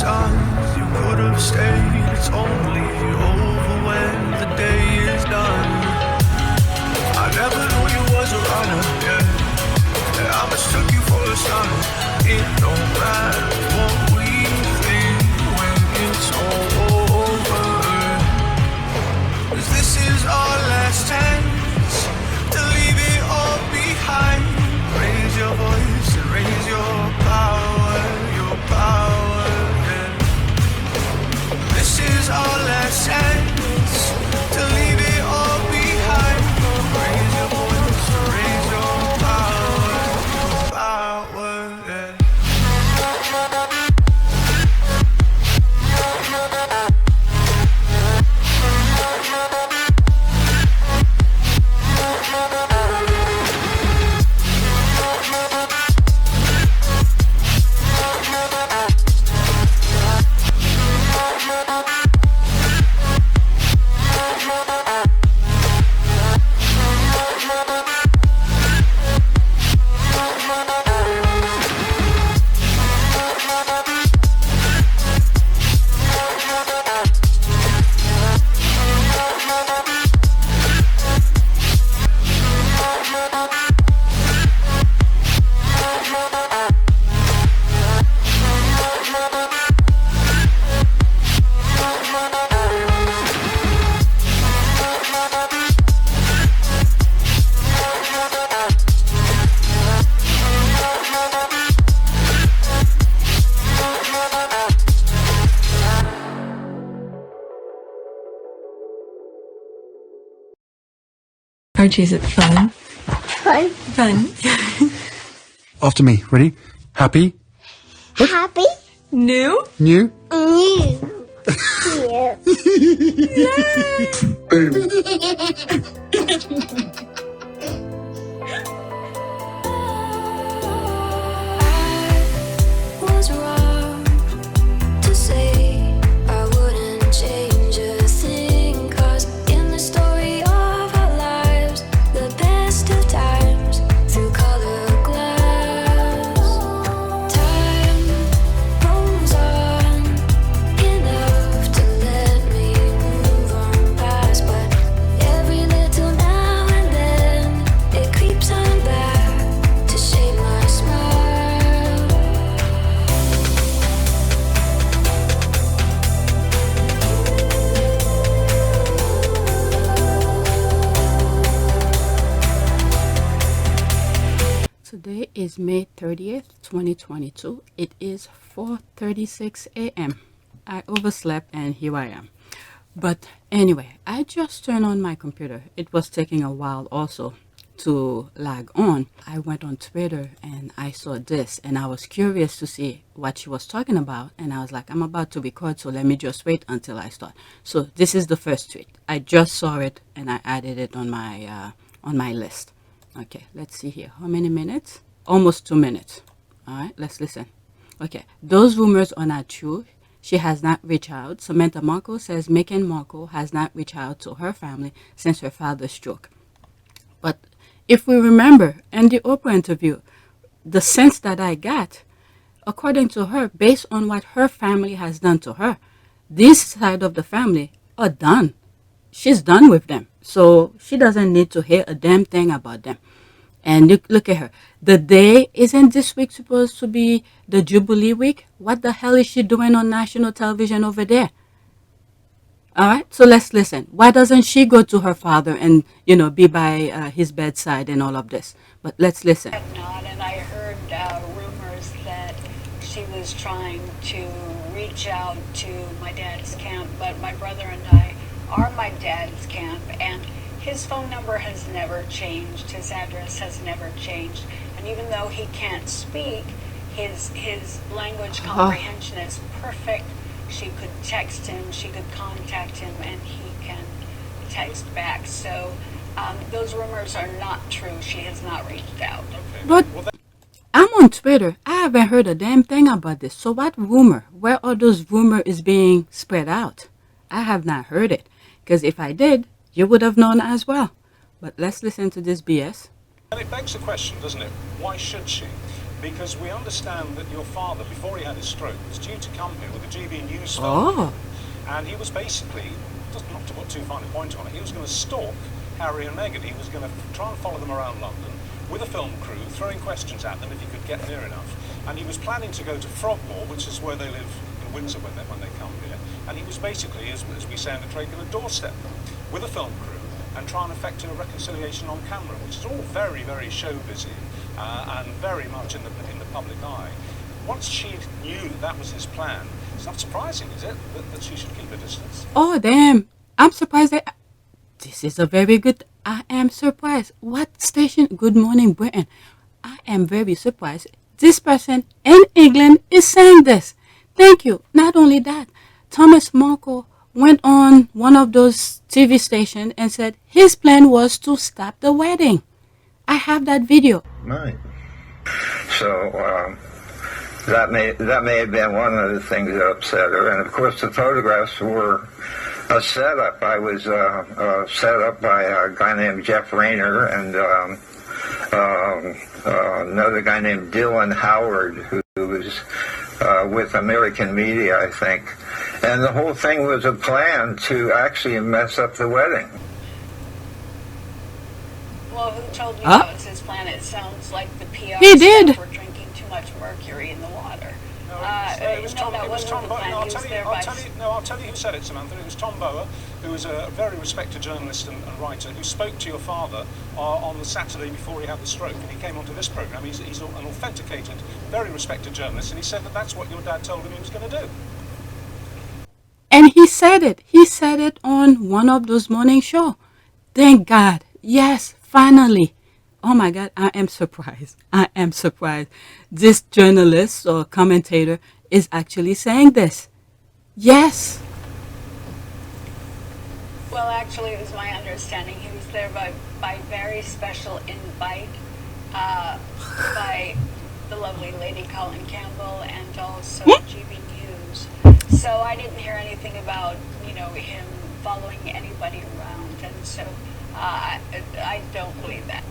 signs you could have stayed. It's only over when the day is done. I never knew you was a runner, yeah. I mistook you for a son. It don't matter what we think when it's all over. 'Cause this is our last chance to leave it all behind. Raise your voice and raise your power, yeah. This is our last chance to leave it all behind. Raise your voice and raise your power, yeah. Archie, is it fun? Fun. Fun. After me. Ready? Happy? Happy. New? New? New. Was wrong to say I wouldn't change a thing, 'cause in the story of our lives, the best of times through colored glass, time rolls on enough to let me move on past, but every little now and then it creeps on back to shape my smile. Today is May 30th, 2022. It is 4:36 a.m. I overslept and here I am. But anyway, I just turned on my computer. It was taking a while also to lag on. I went on Twitter and I saw this and I was curious to see what she was talking about, and I was like, I'm about to record, so let me just wait until I start. So this is the first tweet. I just saw it and I added it on my list. Okay, let's see here. How many minutes? Almost 2 minutes. All right, let's listen. Okay, those rumors are not true. She has not reached out. Samantha Markle says Meghan Markle has not reached out to her family since her father's stroke. But if we remember in the Oprah interview, the sense that I got, according to her, based on what her family has done to her, this side of the family are done. She's done with them. So she doesn't need to hear a damn thing about them. And look at her. The day, isn't this week supposed to be the Jubilee week? What the hell is she doing on national television over there? All right, so let's listen. Why doesn't she go to her father and, be by his bedside and all of this? But let's listen. Not, and I heard rumors that she was trying to reach out to my dad's camp, but my brother and I are my dad's camp, and his phone number has never changed. His address has never changed. And even though he can't speak, his language comprehension is perfect. She could text him, she could contact him, and he can text back. So those rumors are not true. She has not reached out. But I'm on Twitter. I haven't heard a damn thing about this. So what rumor? Where are those rumors is being spread out? I have not heard it. Because if I did, you would have known as well. But let's listen to this BS. And it begs the question, doesn't it? Why should she? because we understand that your father, before he had his stroke, was due to come here with a GB News film. Oh. And he was basically, just not to put too fine a point on it, he was going to stalk Harry and Meghan. He was going to try and follow them around London with a film crew, throwing questions at them if he could get near enough. And he was planning to go to Frogmore, which is where they live in Windsor when they come here. And he was basically, as we say in the trade, going to doorstep them with a film crew and try and effect a reconciliation on camera, which is all very, very show busy and very much in the public eye. Once she knew that was his plan, it's not surprising, is it, that she should keep a distance? Oh, damn. I'm surprised that... This is a very good... I am surprised. What station? Good Morning Britain. I am very surprised. This person in England is saying this. Thank you. Not only that, Thomas Markle went on one of those TV stations and said his plan was to stop the wedding. I have that video. Right. So that may have been one of the things that upset her. And of course, the photographs were a setup. I was set up by a guy named Jeff Rayner and another guy named Dylan Howard, who was with American Media, I think. And the whole thing was a plan to actually mess up the wedding. Well, who told you that was his plan? It sounds like the PR He did. were drinking too much mercury in the water. It was Tom. It was Tom Bower. No, I'll tell you who said it, Samantha. It was Tom Bower, who was a very respected journalist and writer, who spoke to your father on the Saturday before he had the stroke, and he came onto this program. He's an authenticated, very respected journalist, and he said that that's what your dad told him he was going to do. And he said it. He said it on one of those morning shows. Thank God. Yes, finally. Oh my God, I am surprised. I am surprised. This journalist or commentator is actually saying this. Yes. Well, actually, it was my understanding he was there by very special invite by the lovely lady Colin Campbell and also GB News. So I didn't hear anything about, him following anybody around, and so I don't believe that.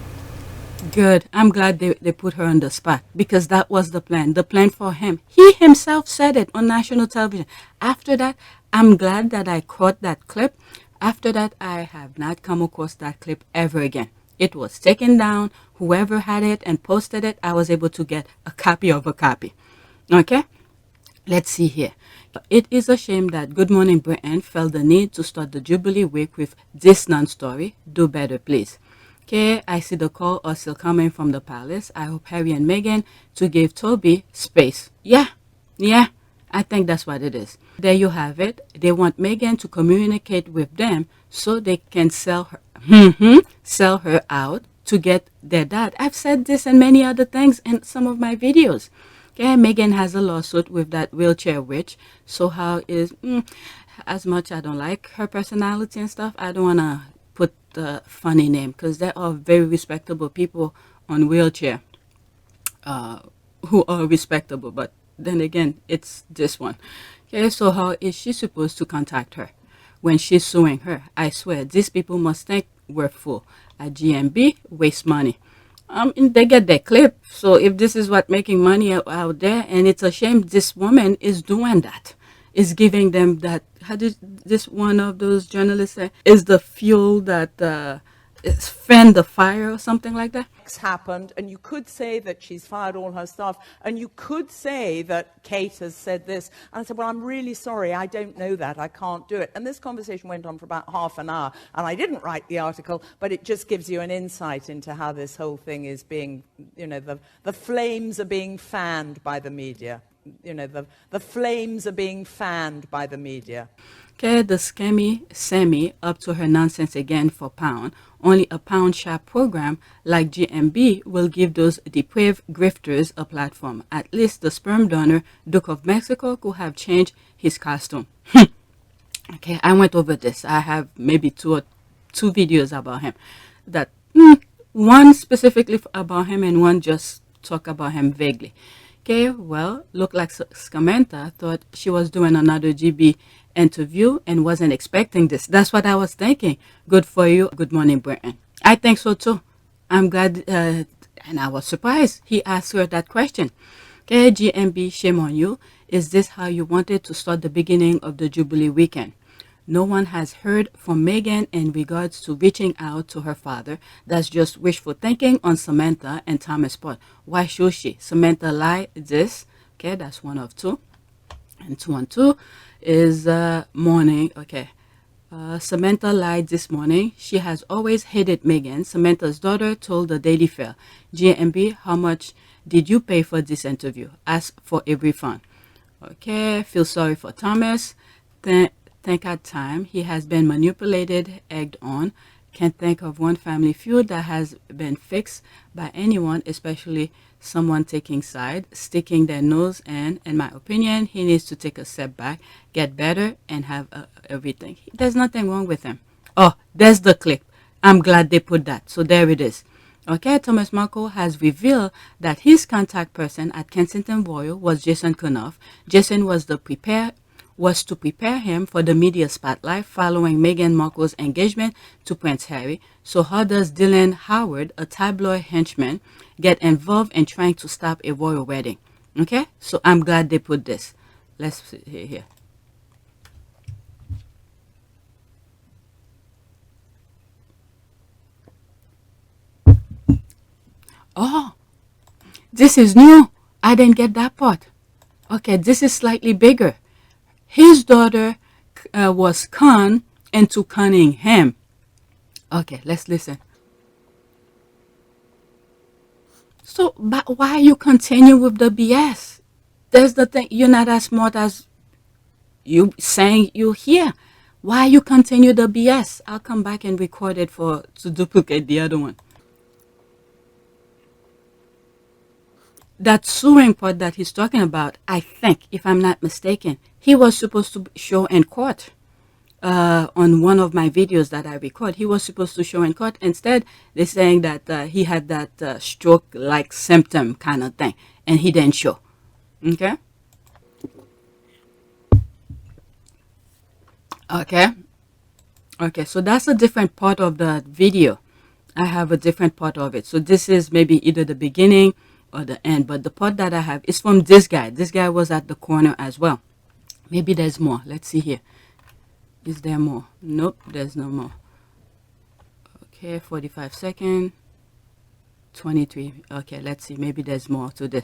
Good. I'm glad they put her on the spot because that was the plan. The plan for him. He himself said it on national television. After that, I'm glad that I caught that clip. After that, I have not come across that clip ever again. It was taken down. Whoever had it and posted it, I was able to get a copy of a copy. Okay? Let's see here. It is a shame that Good Morning Britain felt the need to start the Jubilee week with this non-story. Do better, please. Okay, I see the call are still coming from the palace. I hope Harry and Meghan to give Toby space. Yeah, I think that's what it is. There you have it. They want Meghan to communicate with them so they can sell her out to get their dad. I've said this and many other things in some of my videos. Okay, Meghan has a lawsuit with that wheelchair witch. So how is, as much I don't like her personality and stuff, I don't want to put the funny name because there are very respectable people on wheelchair who are respectable, but then again it's this one. Okay, so how is she supposed to contact her when she's suing her? I swear these people must think we're full. At GMB waste money. They get their clip, so if this is what making money out there, and it's a shame this woman is doing that, is giving them that, how did this one of those journalists say, is the fuel that fan the fire or something like that? Happened, and you could say that she's fired all her staff, and you could say that Kate has said this. And I said, well, I'm really sorry, I don't know that, I can't do it. And this conversation went on for about half an hour, and I didn't write the article, but it just gives you an insight into how this whole thing is being, the flames are being fanned by the media. The flames are being fanned by the media. Okay, the scammy Sammy up to her nonsense again for pound. Only a pound sharp program like GMB will give those depraved grifters a platform. At least the sperm donor, Duke of Mexico, could have changed his costume. Okay, I went over this. I have maybe two videos about him. That one specifically about him and one just talk about him vaguely. Okay, well, looked like Samantha thought she was doing another GB interview and wasn't expecting this. That's what I was thinking. Good for you. Good Morning Britain. I think so too. I'm glad And I was surprised he asked her that question. Okay, GMB, shame on you. Is this how you wanted to start the beginning of the Jubilee weekend? No one has heard from Meghan in regards to reaching out to her father. That's just wishful thinking on Samantha and Thomas' part. Why should she? Samantha lied this. Okay, that's one of two. And 212 is morning. Okay. Samantha lied this morning. She has always hated Meghan. Samantha's daughter told the Daily Fair. GMB, how much did you pay for this interview? Ask for a refund. Okay, feel sorry for Thomas. Think at time. He has been manipulated, egged on. Can't think of one family feud that has been fixed by anyone, especially someone taking side, sticking their nose in my opinion, he needs to take a step back, get better, and have everything. There's nothing wrong with him. Oh, there's the clip. I'm glad they put that. So there it is. Okay, Thomas Markle has revealed that his contact person at Kensington Royal was Jason Kenoff. Jason was to prepare him for the media spotlight following Meghan Markle's engagement to Prince Harry. So how does Dylan Howard, a tabloid henchman, get involved in trying to stop a royal wedding? Okay, so I'm glad they put this. Let's see here. Oh, this is new. I didn't get that part. Okay, this is slightly bigger. His daughter was conned into conning him. Okay, let's listen. So, but why you continue with the BS? There's the thing. You're not as smart as you saying you here. Why you continue the BS? I'll come back and record it to duplicate the other one. That suing part that he's talking about, I think, if I'm not mistaken, he was supposed to show in court. On one of my videos that I record, he was supposed to show in court. Instead, they're saying that he had that stroke-like symptom kind of thing, and he didn't show. Okay? Okay, so that's a different part of the video. I have a different part of it. So this is maybe either the beginning or the end, but the part that I have is from this guy. This guy was at the corner as well. Maybe there's more. Let's see here. Is there more? Nope, there's no more. Okay, 45 seconds. 23. Okay, let's see. Maybe there's more to this.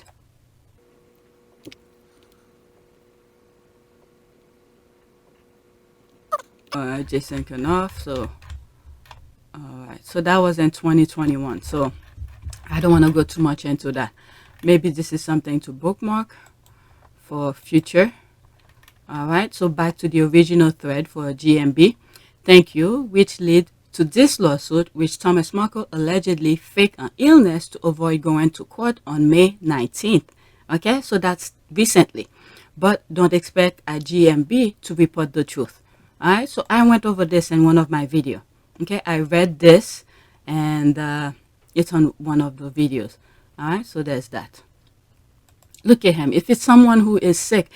Jason Kenoff. So, all right. So that was in 2021. So I don't want to go too much into that. Maybe this is something to bookmark for future. All right, so back to the original thread for GMB. Thank you, which led to this lawsuit, which Thomas Markle allegedly faked an illness to avoid going to court on May 19th. Okay, so that's recently. But don't expect a GMB to report the truth. All right, so I went over this in one of my videos. Okay, I read this, and it's on one of the videos. All right, so there's that. Look at him. If it's someone who is sick,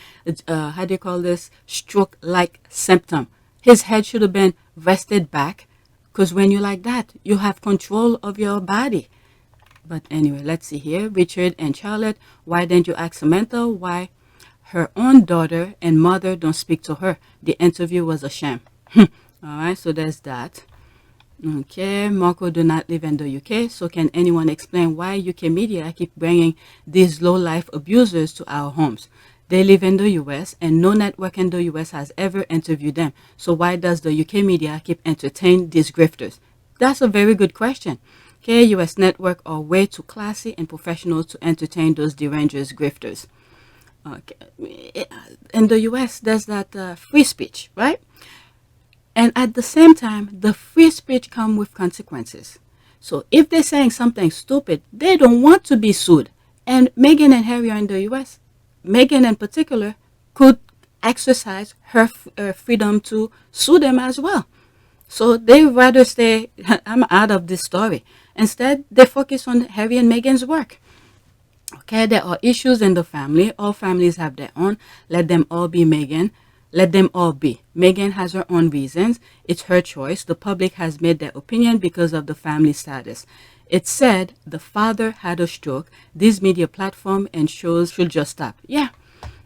how do you call this? Stroke-like symptom. His head should have been rested back, because when you're like that, you have control of your body. But anyway, let's see here. Richard and Charlotte, why didn't you ask Samantha why her own daughter and mother don't speak to her? The interview was a sham. All right, so there's that. Okay, Marco do not live in the UK, so can anyone explain why UK media keep bringing these low-life abusers to our homes? They live in the US, and no network in the US has ever interviewed them. So why does the UK media keep entertaining these grifters? That's a very good question. Okay, US network are way too classy and professional to entertain those deranged grifters. Okay, in the US, there's that free speech, right? And at the same time, the free speech comes with consequences. So if they're saying something stupid, they don't want to be sued. And Meghan and Harry are in the US. Meghan in particular could exercise her freedom to sue them as well. So they rather say, I'm out of this story. Instead, they focus on Harry and Meghan's work. Okay, there are issues in the family. All families have their own. Let them all be Meghan. Let them all be. Meghan has her own reasons. It's her choice. The public has made their opinion because of the family status. It said the father had a stroke. These media platform and shows should just stop. Yeah.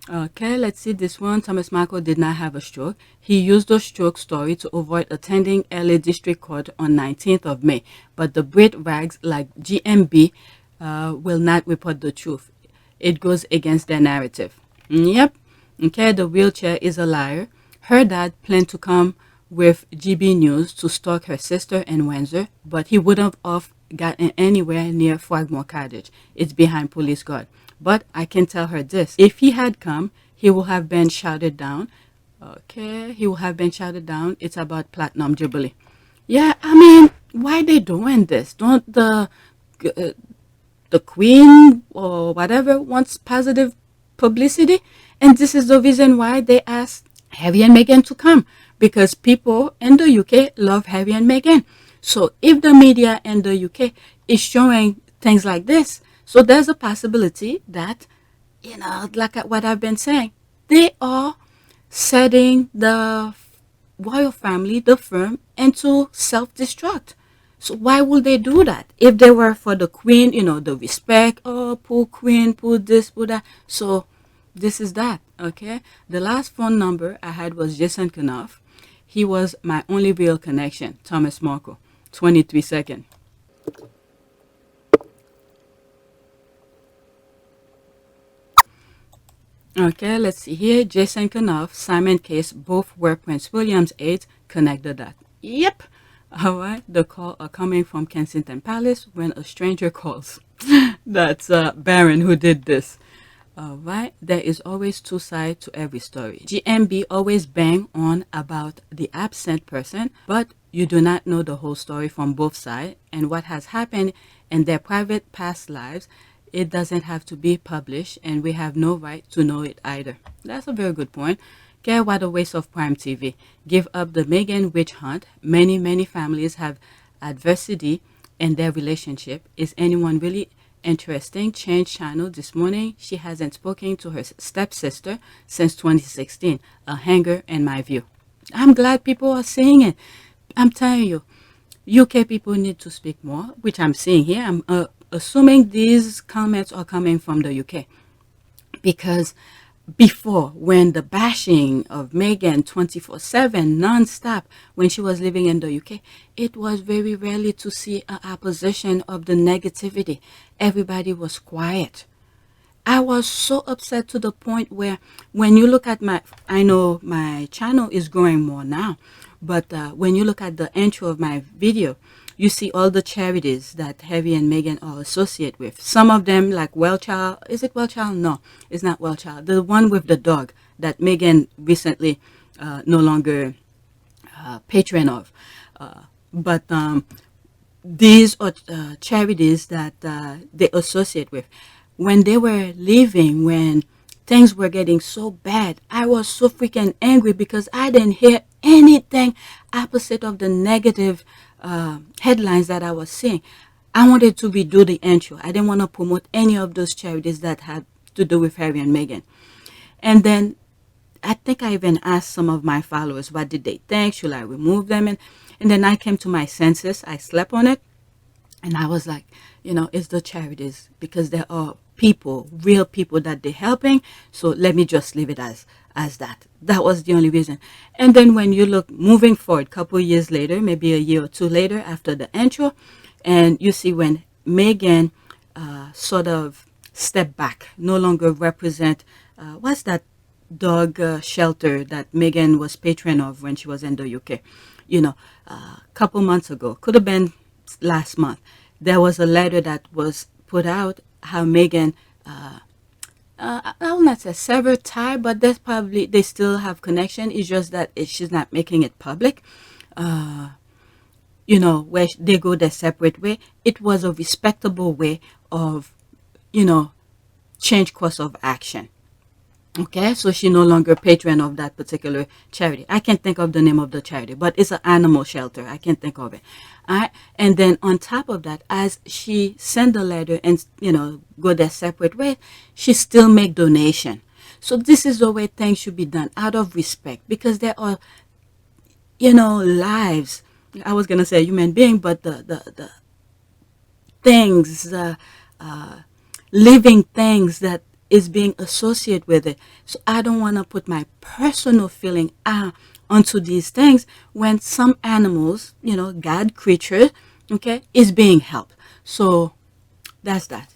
Okay, let's see this one. Thomas Markle did not have a stroke. He used the stroke story to avoid attending LA District Court on 19th of May. But the Brit rags like GMB will not report the truth. It goes against their narrative. Yep. Okay, the wheelchair is a liar. Her dad planned to come with GB News to stalk her sister in Windsor, but he wouldn't have gotten anywhere near Frogmore Cottage. It's behind police guard. But I can tell her this. If he had come, he would have been shouted down. Okay, he would have been shouted down. It's about Platinum Jubilee. Yeah, I mean, why they doing this? Don't the Queen or whatever wants positive publicity? And this is the reason why they asked Harry and Meghan to come. Because people in the UK love Harry and Meghan. So if the media in the UK is showing things like this, so there's a possibility that, like what I've been saying, they are setting the royal family, the firm, into self-destruct. So why would they do that? If they were for the Queen, the respect, oh, poor Queen, poor this, poor that. So this is that, okay? The last phone number I had was Jason Knopf. He was my only real connection, Thomas Markle, 23 seconds. Okay, let's see here. Jason Knopf, Simon Case, both were Prince William's aides. Connect the dot. Yep. All right. The call are coming from Kensington Palace when a stranger calls. That's Baron who did this. All right. There is always two sides to every story. GMB always bang on about the absent person, but you do not know the whole story from both sides and what has happened in their private past lives. It doesn't have to be published, and we have no right to know it either. That's a very good point. Okay, what a waste of prime TV. Give up the Meghan witch hunt. Many families have adversity in their relationship. Is anyone really interesting? Change channel this morning. She hasn't spoken to her stepsister since 2016. A hanger in my view. I'm glad people are saying it. I'm telling you, UK people need to speak more, which I'm seeing here. I'm assuming these comments are coming from the UK, because before, when the bashing of Meghan 24/7 non-stop when she was living in the UK, it was very rarely to see an opposition of the negativity. Everybody was quiet. I was so upset to the point where when you look at I know my channel is growing more now, but when you look at the intro of my video, you see all the charities that Harry and Meghan are associated with. Some of them, like Well Child. Is it Well Child? No, it's not Well Child. The one with the dog that Meghan recently no longer patron of. But these are charities that they associate with. When they were leaving, when things were getting so bad, I was so freaking angry because I didn't hear anything opposite of the negative headlines that I was seeing. I wanted to redo the intro. I didn't want to promote any of those charities that had to do with Harry and Meghan. And then I think I even asked some of my followers, what did they think? Should I remove them? And then I came to my senses. I slept on it. And I was like, it's the charities, because there are people, real people that they're helping. So let me just leave it as that. That was the only reason. And then when you look moving forward, a couple of years later, maybe a year or two later after the intro, and you see when Meghan sort of stepped back, no longer represent, what's that dog shelter that Meghan was patron of when she was in the UK? A couple months ago, could have been last month, there was a letter that was put out how Meghan, I will not say sever tie, but they still have connection. It's just that she's not making it public. Where they go their separate way. It was a respectable way of, change course of action. Okay, so she no longer patron of that particular charity. I can't think of the name of the charity, but it's an animal shelter. I can't think of it. All right, and then on top of that, as she sent the letter and go their separate way, she still make donation. So this is the way things should be done, out of respect, because there are, lives. I was gonna say human being, but the things, living things that is being associated with it. So I don't want to put my personal feeling onto these things when some animals, God creature, okay, is being helped. So that's that.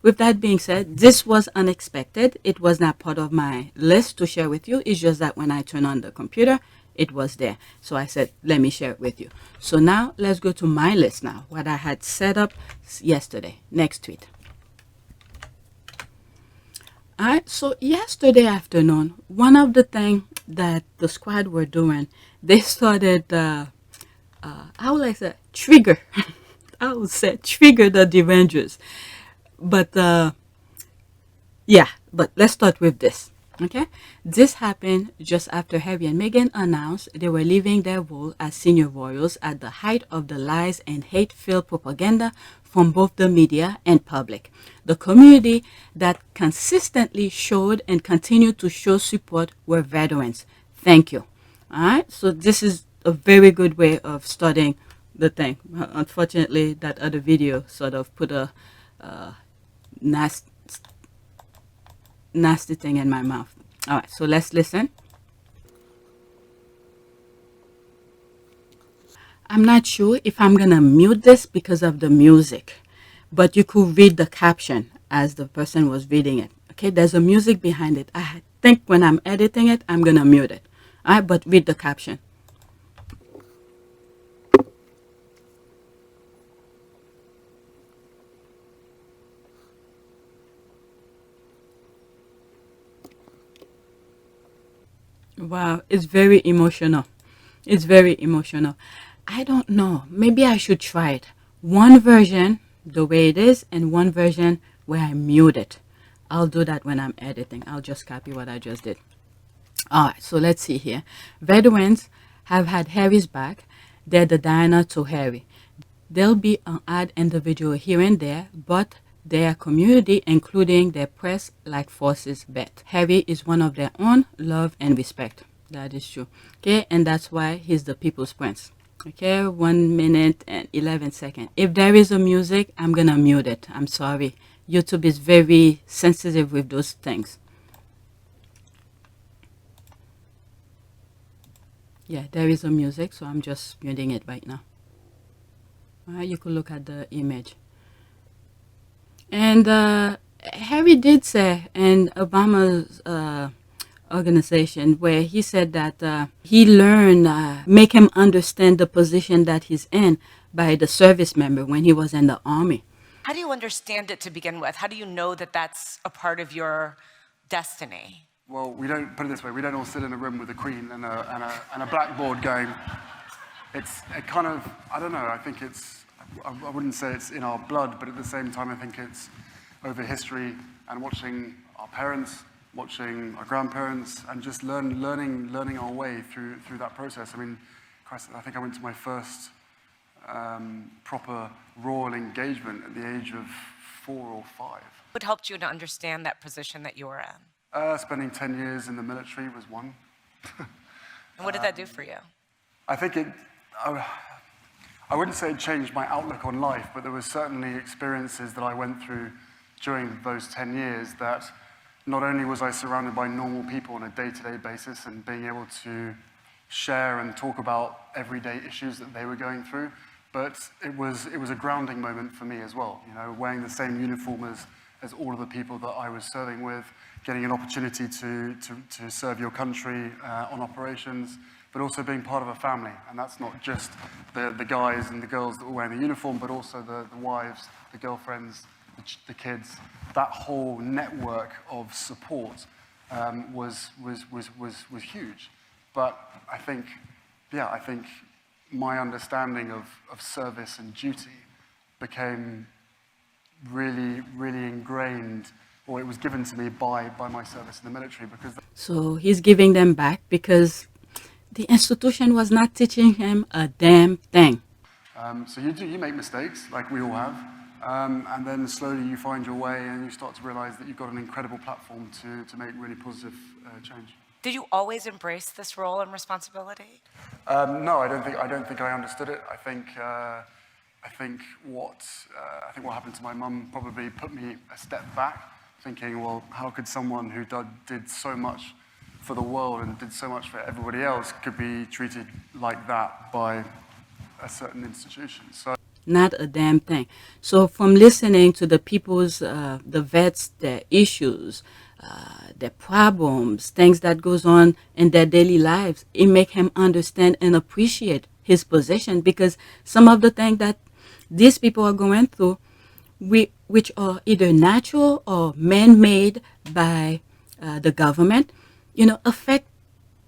With that being said, this was unexpected. It was not part of my list to share with you. It's just that when I turned on the computer, it was there. So I said, let me share it with you. So now let's go to my list now, what I had set up yesterday. Next tweet. All right, so yesterday afternoon, one of the things that the squad were doing, they started, how would I say, trigger. I would say trigger the Avengers. But, but let's start with this, okay? This happened just after Harry and Meghan announced they were leaving their role as senior royals at the height of the lies and hate-filled propaganda from both the media and public. The community that consistently showed and continued to show support were veterans. Thank you. All right, so this is a very good way of starting the thing. Unfortunately, that other video sort of put a nasty thing in my mouth. All right, so let's listen. I'm not sure if I'm gonna mute this because of the music, but you could read the caption as the person was reading it. Okay, there's a music behind it. I think when I'm editing it, I'm gonna mute it. All right, but read the caption. Wow, it's very emotional. It's very emotional. I don't know. Maybe I should try it. One version the way it is and one version where I mute it. I'll do that when I'm editing. I'll just copy what I just did. All right, so let's see here. Veterans have had Harry's back. They're the Diana to Harry. There'll be an odd individual here and there, but their community, including their press, like forces bet. Harry is one of their own, love and respect. That is true. Okay, and that's why he's the people's prince. Okay, 1 minute and 11 seconds. If there is a music, I'm gonna mute it. I'm sorry. YouTube is very sensitive with those things. Yeah, there is a music, so I'm just muting it right now. All right, you could look at the image. And Harry did say in Obama's organization where he said that he learned, make him understand the position that he's in by the service member when he was in the army. How do you understand it to begin with? How do you know that that's a part of your destiny? Well, we don't, put it this way, we don't all sit in a room with a queen and a blackboard going. It kind of, I don't know, I think it's, I wouldn't say it's in our blood, but at the same time, I think it's over history and watching our parents, watching our grandparents, and just learning our way through that process. I mean, Christ, I think I went to my first proper royal engagement at the age of 4 or 5. What helped you to understand that position that you were in? Spending 10 years in the military was one. And what did that do for you? I think I wouldn't say it changed my outlook on life, but there were certainly experiences that I went through during those 10 years that not only was I surrounded by normal people on a day-to-day basis and being able to share and talk about everyday issues that they were going through, but it was a grounding moment for me as well. You know, wearing the same uniform as all of the people that I was serving with, getting an opportunity to serve your country on operations, but also being part of a family. And that's not just the guys and the girls that were wearing the uniform, but also the wives, the girlfriends, the kids. That whole network of support was huge. But I think my understanding of service and duty became really, really ingrained, or it was given to me by my service in the military. Because so he's giving them back because the institution was not teaching him a damn thing. So you make mistakes, like we all have, and then slowly you find your way and you start to realize that you've got an incredible platform to make really positive change. Did you always embrace this role and responsibility? No, I don't think I understood it. I think I think what happened to my mum probably put me a step back, thinking, well, how could someone who did so much for the world and did so much for everybody else could be treated like that by a certain institution? So not a damn thing. So from listening to the people's, the vets, their issues, their problems, things that goes on in their daily lives, it make him understand and appreciate his position, because some of the things that these people are going through, which are either natural or man-made by the government, affect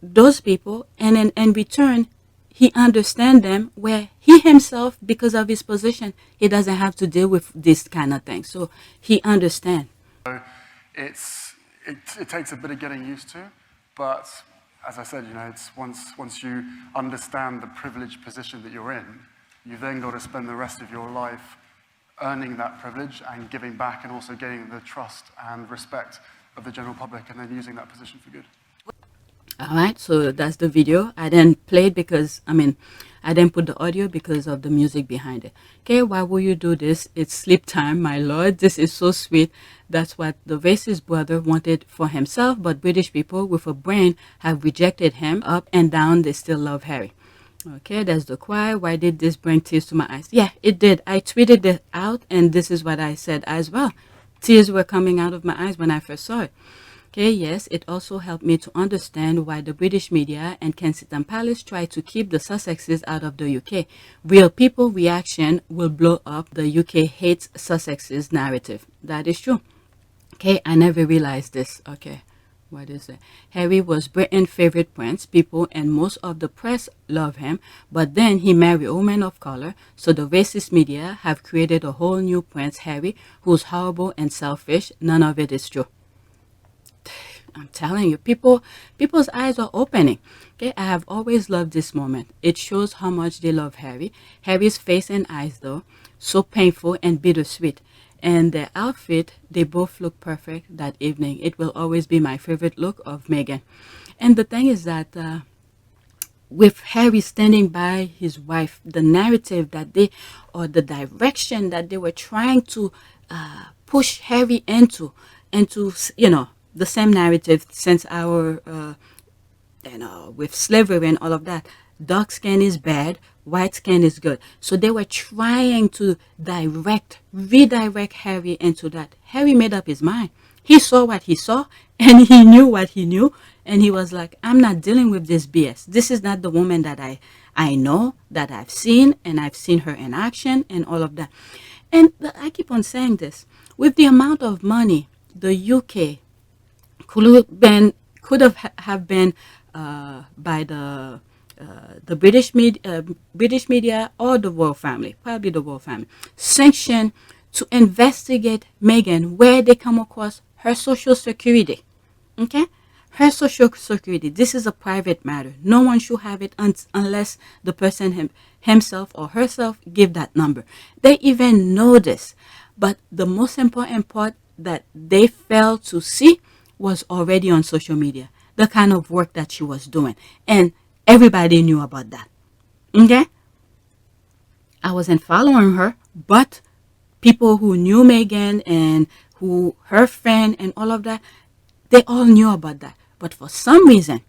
those people, and in return, he understands them, where he himself, because of his position, he doesn't have to deal with this kind of thing. So he understands. It takes a bit of getting used to, but as I said, it's once you understand the privileged position that you're in, you've then got to spend the rest of your life earning that privilege and giving back, and also gaining the trust and respect of the general public, and then using that position for good. All right, so that's the video. I didn't play it because, I didn't put the audio because of the music behind it. Okay, why will you do this? It's sleep time, my lord. This is so sweet. That's what the racist brother wanted for himself, but British people with a brain have rejected him. Up and down, they still love Harry. Okay, there's the cry. Why did this bring tears to my eyes? Yeah, it did. I tweeted it out, and this is what I said as well. Tears were coming out of my eyes when I first saw it. Okay, yes, it also helped me to understand why the British media and Kensington Palace try to keep the Sussexes out of the UK. Real people reaction will blow up the UK hates Sussexes narrative. That is true. Okay, I never realized this. Okay, what is it? Harry was Britain's favorite prince. People and most of the press love him, but then he married a woman of color, so the racist media have created a whole new Prince Harry who's horrible and selfish. None of it is true. I'm telling you, people's eyes are opening. Okay, I have always loved this moment. It shows how much they love Harry. Harry's face and eyes, though, so painful and bittersweet. And their outfit, they both look perfect that evening. It will always be my favorite look of Meghan. And the thing is that with Harry standing by his wife, the narrative that the direction that they were trying to push Harry into, the same narrative since our, with slavery and all of that. Dark skin is bad, white skin is good. So they were trying to redirect Harry into that. Harry made up his mind. He saw what he saw, and he knew what he knew. And he was like, I'm not dealing with this BS. This is not the woman that I know, that I've seen, and I've seen her in action and all of that. And I keep on saying this. With the amount of money the UK could have been by the British media or the royal family, probably the royal family, sanctioned to investigate Meghan, where they come across her social security. Okay, her social security. This is a private matter. No one should have it unless the person himself or herself give that number. They even know this, but the most important part that they failed to see was already on social media, the kind of work that she was doing. And everybody knew about that. Okay? I wasn't following her, but people who knew Meghan and who her friend and all of that, they all knew about that. But for some reason,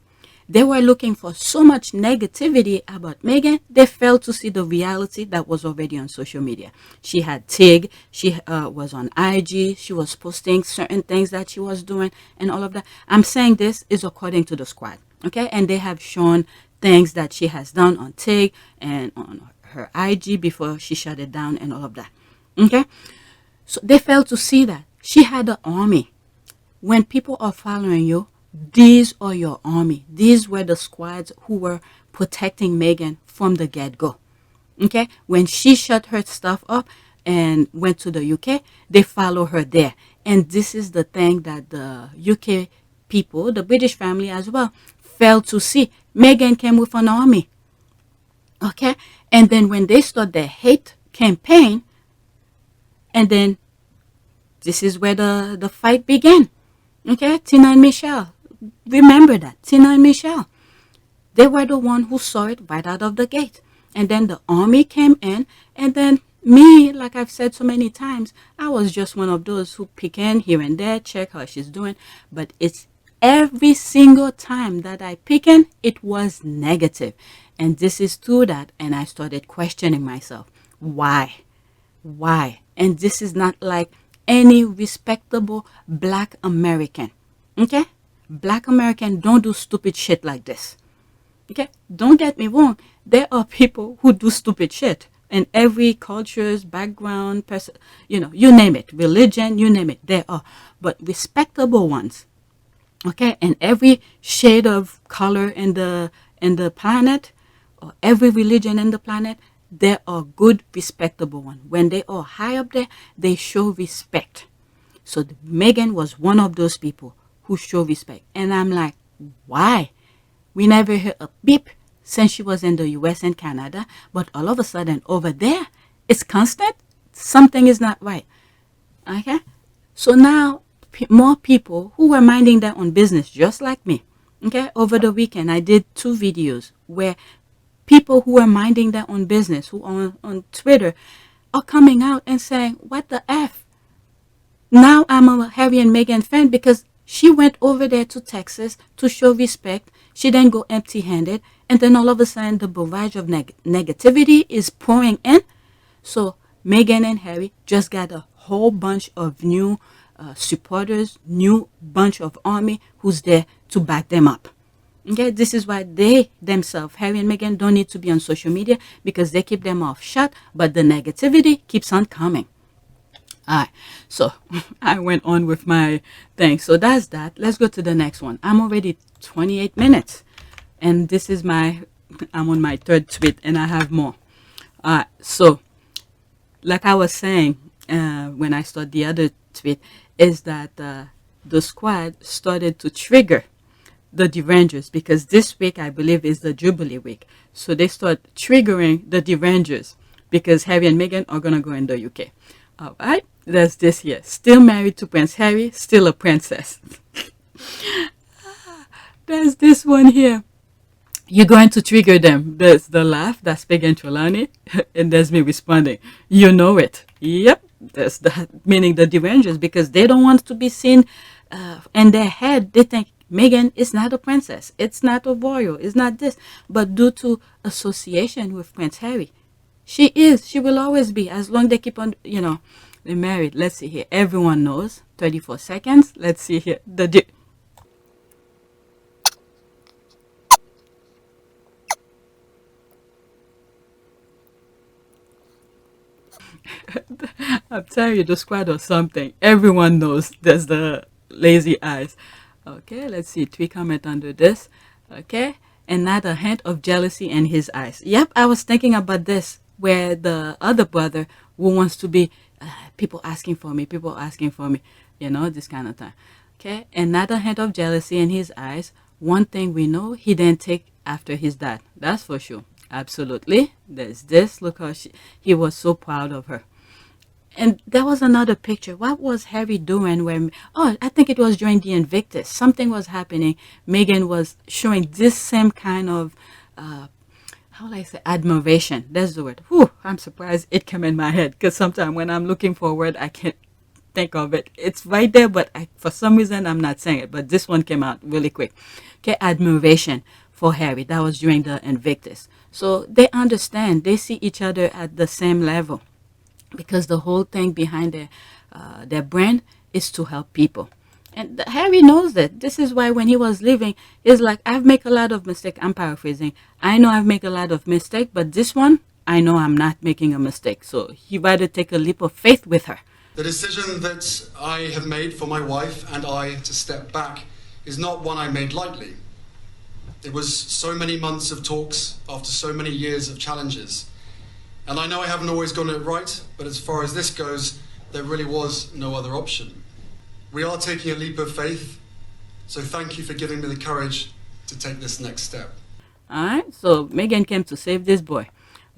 they were looking for so much negativity about Meghan, they failed to see the reality that was already on social media. She had TIG, she was on IG, she was posting certain things that she was doing and all of that. I'm saying this is according to the squad, okay? And they have shown things that she has done on TIG and on her IG before she shut it down and all of that, okay? So they failed to see that. She had an army. When people are following you, these are your army. These were the squads who were protecting Meghan from the get-go. Okay? When she shut her stuff up and went to the UK, they follow her there. And this is the thing that the UK people, the British family as well, failed to see. Meghan came with an army. Okay? And then when they start their hate campaign, and then this is where the fight began. Okay? Tina and Michelle. Remember that. Tina and Michelle. They were the one who saw it right out of the gate. And then the army came in, and then Me, like I've said so many times, I was just one of those who peek in here and there, check how she's doing. But it's every single time that I peek in, it was negative. And this is through that. And I started questioning myself. Why? Why? And this is not like any respectable Black American. Okay? Black American don't do stupid shit like this. Okay? Don't get me wrong. There are people who do stupid shit in every culture's background, you know, you name it, religion, you name it, there are. But respectable ones, okay, and every shade of color in the planet, or every religion in the planet, there are good, respectable ones. When they are high up there, they show respect. So Meghan was one of those people who show respect. And I'm like, why? We never heard a beep since she was in the US and Canada, but all of a sudden over there, it's constant. Something is not right. Okay? So now, more people who were minding their own business, just like me. Okay? Over the weekend, I did 2 videos where people who are minding their own business, who are on Twitter, are coming out and saying, what the F? Now I'm a Harry and Meghan fan because she went over there to Texas to show respect. She didn't go empty-handed. And then all of a sudden, the barrage of negativity is pouring in. So Meghan and Harry just got a whole bunch of new supporters, new bunch of army who's there to back them up. Okay, this is why they themselves, Harry and Meghan, don't need to be on social media because they keep them off shut, but the negativity keeps on coming. All right, so I went on with my thing. So that's that. Let's go to the next one. I'm already 28 minutes, and this is I'm on my 3rd tweet, and I have more. All right, so like I was saying when I started the other tweet, is that the squad started to trigger the derangers because this week I believe is the Jubilee week. So they start triggering the derangers because Harry and Meghan are gonna go in the UK. All right, there's this here. Still married to Prince Harry, still a princess. There's this one here. You're going to trigger them. There's the laugh, that's Peg and Trelawney, and there's me responding. You know it. Yep, that's that, meaning the derangers, because they don't want to be seen in their head. They think Meghan is not a princess. It's not a royal. It's not this. But due to association with Prince Harry, she is. She will always be, as long as they keep on, you know, they're married. Let's see here. Everyone knows. 34 seconds. Let's see here. I'm telling you, the squad or something. Everyone knows there's the lazy eyes. Okay, let's see. 3 comment under this. Okay, and not a hint of jealousy in his eyes. Yep, I was thinking about this, where the other brother who wants to be, people asking for me, you know, this kind of time. Okay, and not a hint of jealousy in his eyes. One thing we know, he didn't take after his dad. That's for sure. Absolutely. There's this. Look how he was so proud of her. And there was another picture. What was Harry doing when, oh, I think it was during the Invictus. Something was happening. Meghan was showing this same kind of, how will I say, admiration. That's the word. Whew, I'm surprised it came in my head. Because sometimes when I'm looking for a word, I can't think of it. It's right there, but for some reason, I'm not saying it. But this one came out really quick. Okay, admiration for Harry. That was during the Invictus. So they understand. They see each other at the same level. Because the whole thing behind their brand is to help people. And Harry knows that. This is why when he was leaving, he's like, I've made a lot of mistakes. I'm paraphrasing. I know I've made a lot of mistakes, but this one, I know I'm not making a mistake. So he rather take a leap of faith with her. The decision that I have made for my wife and I to step back is not one I made lightly. It was so many months of talks after so many years of challenges. And I know I haven't always gotten it right, but as far as this goes, there really was no other option. We are taking a leap of faith, so thank you for giving me the courage to take this next step. All right, so Meghan came to save this boy.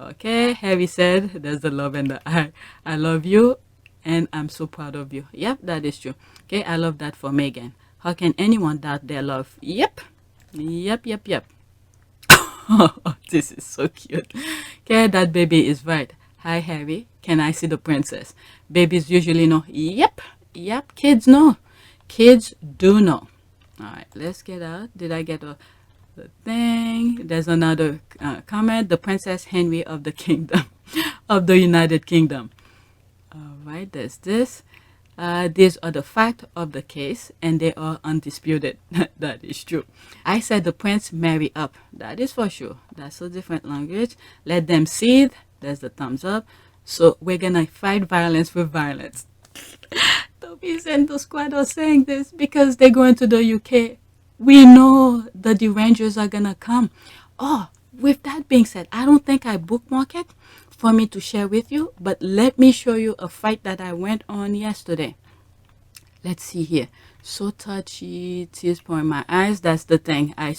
Okay, Harry said, there's the love in the eye. I love you, and I'm so proud of you. Yep, that is true. Okay, I love that for Meghan. How can anyone doubt their love? Yep. Oh, this is so cute. Okay, that baby is right. Hi, Harry. Can I see the princess? Babies usually know. Yep. Kids know. Kids do know. All right, let's get out. Did I get the thing? There's another comment. The Princess Henry of the Kingdom, of the United Kingdom. All right, there's this. These are the facts of the case, and they are undisputed. That is true. I said the prince marry up. That is for sure. That's a different language. Let them seethe. There's the thumbs up. So we're gonna fight violence with violence. Toby's and the squad are saying this because they're going to the UK. We know the derangers are gonna come. Oh, with that being said, I don't think I bookmark it for me to share with you, but let me show you a fight that I went on yesterday. Let's see here. So touchy, tears pour in my eyes. That's the thing I,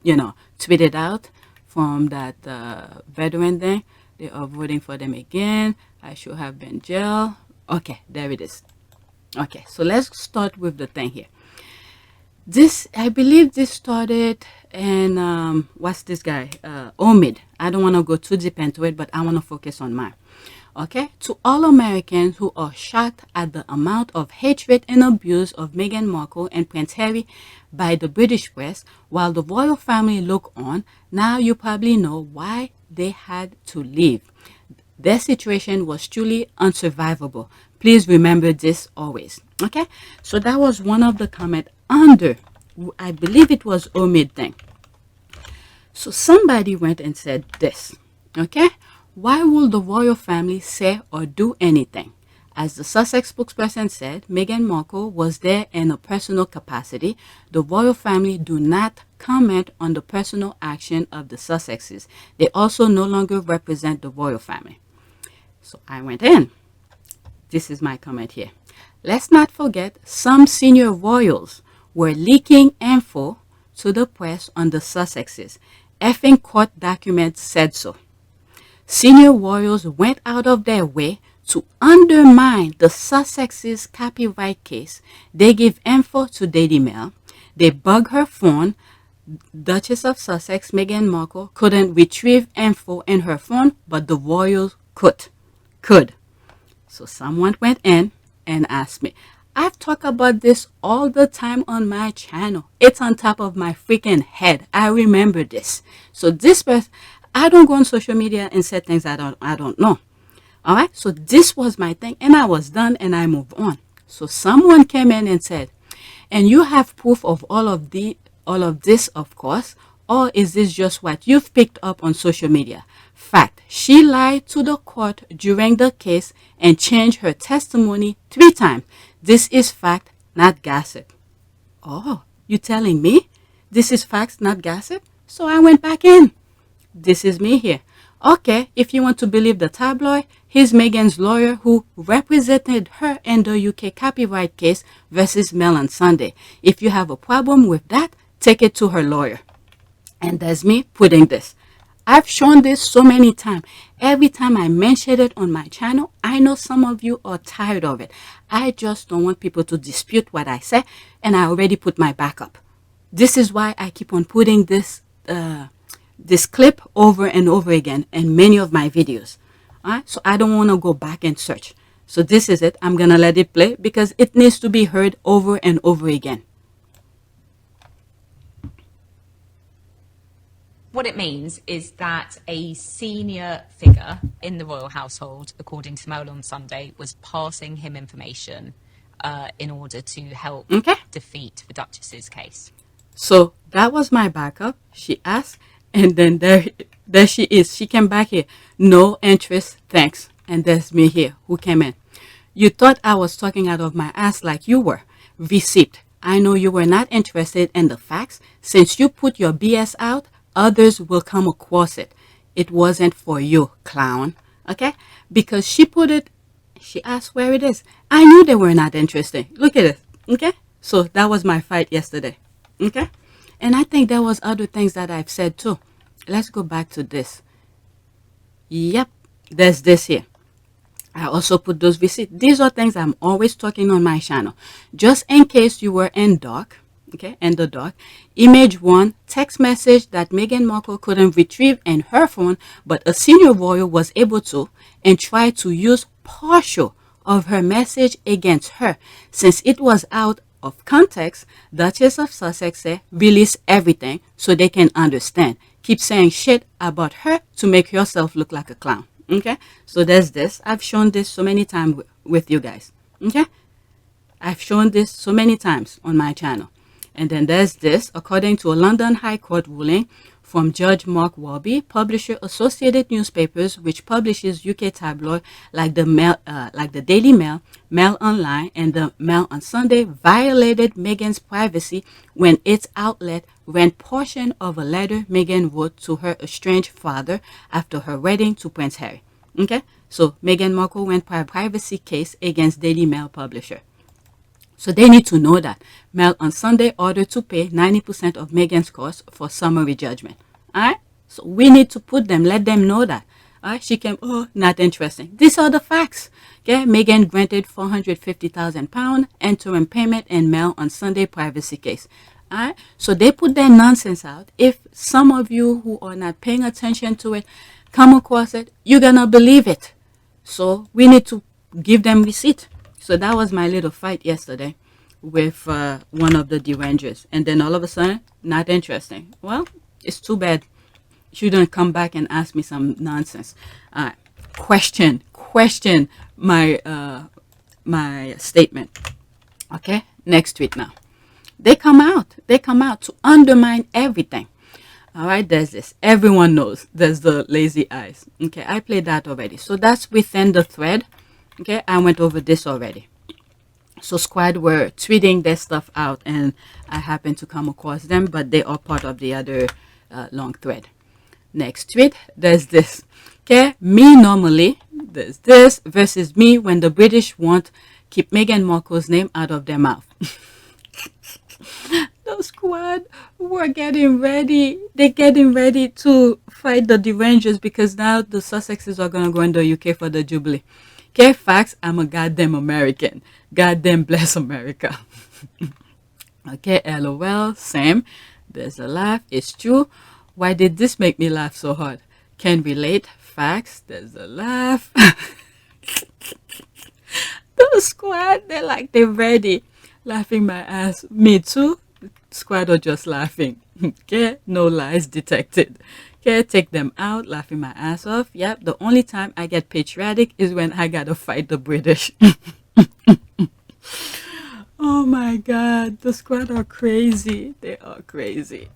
tweeted out from that veteran thing. They are voting for them again. I should have been jail. Okay, there it is. Okay, so let's start with the thing here. I believe this started in, what's this guy? Omid. I don't want to go too deep into it, but I want to focus on mine. Okay, to all Americans who are shocked at the amount of hatred and abuse of Meghan Markle and Prince Harry by the British press while the royal family look on, now you probably know why they had to leave. Their situation was truly unsurvivable. Please remember this always. Okay, so that was one of the comments under, I believe it was Omid thing. So somebody went and said this. Okay, why would the royal family say or do anything? As the Sussex spokesperson said, Meghan Markle was there in a personal capacity. The royal family do not comment on the personal action of the Sussexes. They also no longer represent the royal family. So I went in. This is my comment here. Let's not forget some senior royals were leaking info to the press on the Sussexes. Effing court documents said so. Senior royals went out of their way to undermine the Sussexes' copyright case. They give info to Daily Mail. They bug her phone. Duchess of Sussex, Meghan Markle, couldn't retrieve info in her phone, but the royals could. So someone went in and asked me. I've talked about this all the time on my channel. It's on top of my freaking head. I remember this. So this person, I don't go on social media and say things I don't know. All right. So this was my thing, and I was done, and I moved on. So someone came in and said, and you have proof of all of this, of course, or is this just what you've picked up on social media? Fact, she lied to the court during the case and changed her testimony 3 times. This is fact, not gossip. Oh, you telling me this is facts, not gossip? So I went back in. This is me here. Okay, if you want to believe the tabloid, here's Meghan's lawyer who represented her in the UK copyright case versus Mail on Sunday. If you have a problem with that, take it to her lawyer. And there's me putting this. I've shown this so many times. Every time I mention it on my channel, I know some of you are tired of it. I just don't want people to dispute what I say, and I already put my backup. This is why I keep on putting this clip over and over again in many of my videos. All right? So I don't want to go back and search. So this is it. I'm going to let it play because it needs to be heard over and over again. What it means is that a senior figure in the royal household, according to Mail on Sunday, was passing him information in order to help defeat the Duchess's case. So that was my backup. She asked, and then there she is. She came back here. No interest, thanks. And there's me here who came in. You thought I was talking out of my ass like you were. Receipt. I know you were not interested in the facts. Since you put your BS out, others will come across it. It wasn't for you, clown. Okay? Because she put it, she asked where it is. I knew they were not interested. Look at it. Okay? So that was my fight yesterday. Okay? And I think there was other things that I've said too. Let's go back to this. Yep. There's this here. I also put those receipts. These are things I'm always talking on my channel. Just in case you were in dark. okay, and the dark. Image 1, text message that Meghan Markle couldn't retrieve in her phone, but a senior royal was able to, and tried to use partial of her message against her. Since it was out of context, Duchess of Sussex said, release everything so they can understand. Keep saying shit about her to make yourself look like a clown. Okay, so there's this. I've shown this so many times with you guys. Okay, I've shown this so many times on my channel. And then there's this. According to a London High Court ruling from Judge Mark Warby, publisher Associated Newspapers, which publishes UK tabloid like the Daily Mail, Mail Online, and the Mail on Sunday, violated Meghan's privacy when its outlet ran portion of a letter Meghan wrote to her estranged father after her wedding to Prince Harry. Okay, so Meghan Markle went for a privacy case against Daily Mail publisher. So they need to know that. Mail on Sunday ordered to pay 90% of Meghan's costs for summary judgment. All right? So we need to put them, let them know that. All right? She came, oh, not interesting. These are the facts. Okay? Meghan granted £450,000 interim payment in Mail on Sunday privacy case. All right? So they put their nonsense out. If some of you who are not paying attention to it come across it, you're going to believe it. So we need to give them receipt. So that was my little fight yesterday with one of the derangers. And then all of a sudden, not interesting. Well, it's too bad. She didn't come back and ask me some nonsense. Question my my statement. Okay, next tweet now. They come out to undermine everything. All right, there's this. Everyone knows there's the lazy eyes. Okay, I played that already. So that's within the thread. Okay, I went over this already. So Squad were tweeting their stuff out, and I happened to come across them, but they are part of the other long thread. Next tweet, there's this. Okay, me normally, there's this, versus me when the British want keep Meghan Markle's name out of their mouth. The Squad were getting ready. They're getting ready to fight the derangers because now the Sussexes are going to go in the UK for the Jubilee. Okay, facts, I'm a goddamn American. Goddamn bless America. Okay, LOL, same. There's a laugh. It's true. Why did this make me laugh so hard? Can relate. Facts. There's a laugh. The Squad, they're ready. Laughing my ass. Me too. Squad are just laughing. Okay, no lies detected. Okay, take them out, laughing my ass off. Yep, the only time I get patriotic is when I gotta fight the British. Oh my God, the Squad are crazy. They are crazy.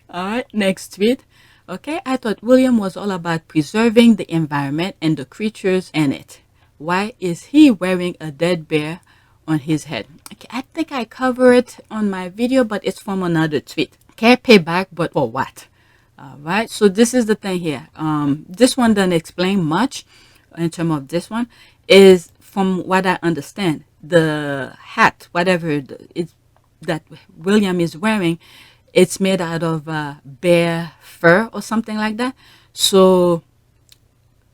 All right, next tweet. Okay, I thought William was all about preserving the environment and the creatures in it. Why is he wearing a dead bear on his head? Okay, I think I covered it on my video, but it's from another tweet. Okay, pay back, but for what? All right, so this is the thing here. This one doesn't explain much in terms of this one. Is from what I understand, the hat, whatever that William is wearing, it's made out of bear fur or something like that. So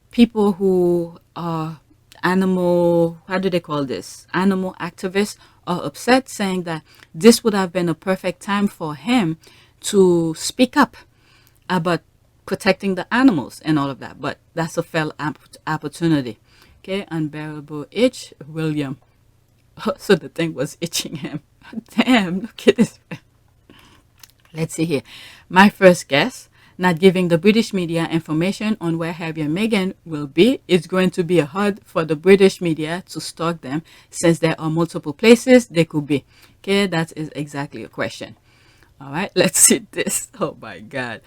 people who are animal, how do they call this? Animal activists are upset, saying that this would have been a perfect time for him to speak up about protecting the animals and all of that. But that's a failed opportunity. Okay, unbearable itch, William. Oh, so the thing was itching him. Damn, look at this. Let's see here. My first guess, not giving the British media information on where Harry and Meghan will be. It's going to be hard for the British media to stalk them since there are multiple places they could be. Okay, that is exactly a question. All right, let's see this. Oh my God.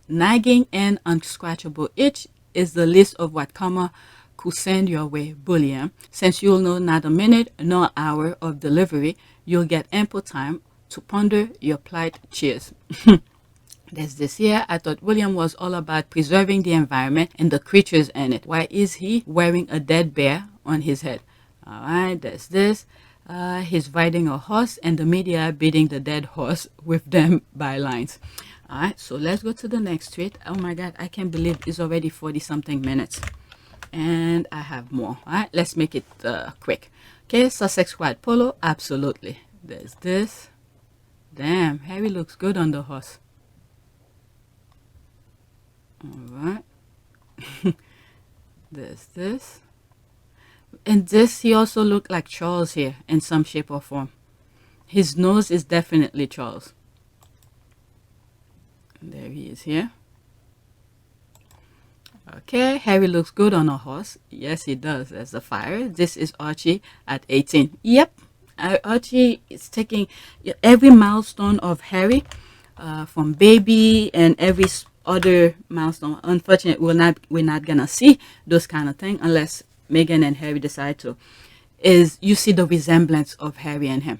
Nagging and unscratchable itch is the list of what karma could send your way, William. Since you'll know not a minute nor hour of delivery, you'll get ample time to ponder your plight. Cheers. There's this here. I thought William was all about preserving the environment and the creatures in it. Why is he wearing a dead bear on his head? All right, there's this. He's riding a horse and the media beating the dead horse with them bylines. All right, so let's go to the next tweet. Oh my God, I can't believe it's already 40-something minutes. And I have more. All right, let's make it quick. Okay, Sussex Squad Polo, absolutely. There's this. Damn, Harry looks good on the horse. All right. There's this. And this, he also looked like Charles here in some shape or form. His nose is definitely Charles. And there he is here. Okay, Harry looks good on a horse. Yes, he does. As a fire. This is Archie at 18. Yep, Archie is taking every milestone of Harry, from baby and every other milestone. Unfortunately, we're not gonna see those kind of things unless Meghan and Harry decide to. Is you see the resemblance of Harry and him.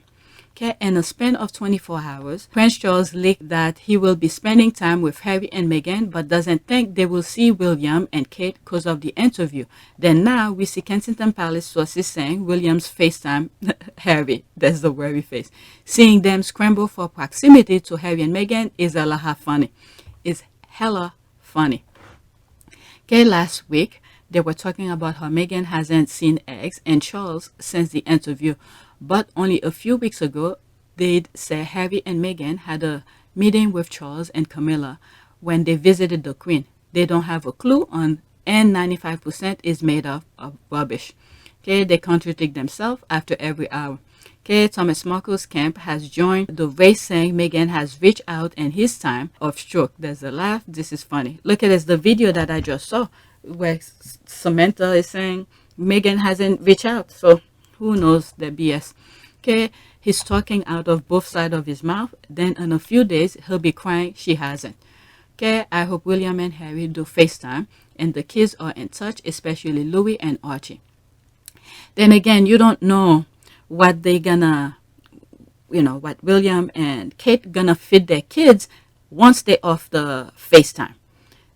Okay, in a span of 24 hours, Prince Charles leaked that he will be spending time with Harry and Meghan, but doesn't think they will see William and Kate because of the interview. Then now we see Kensington Palace sources saying William's FaceTime Harry. That's the worry face. Seeing them scramble for proximity to Harry and Meghan is a la funny. It's hella funny. Okay, last week they were talking about how Meghan hasn't seen eggs and Charles since the interview. But only a few weeks ago, they'd say Harry and Meghan had a meeting with Charles and Camilla when they visited the Queen. They don't have a clue on, and 95% is made of rubbish. Okay, they contradict themselves after every hour. Okay, Thomas Markle's camp has joined the race saying Meghan has reached out in his time of stroke. There's a laugh. This is funny. Look at this, the video that I just saw where Samantha is saying Meghan hasn't reached out. So who knows the BS? Okay, he's talking out of both sides of his mouth. Then in a few days, he'll be crying she hasn't. Okay, I hope William and Harry do FaceTime and the kids are in touch, especially Louis and Archie. Then again, you don't know what they gonna, what William and Kate gonna feed their kids once they off the FaceTime.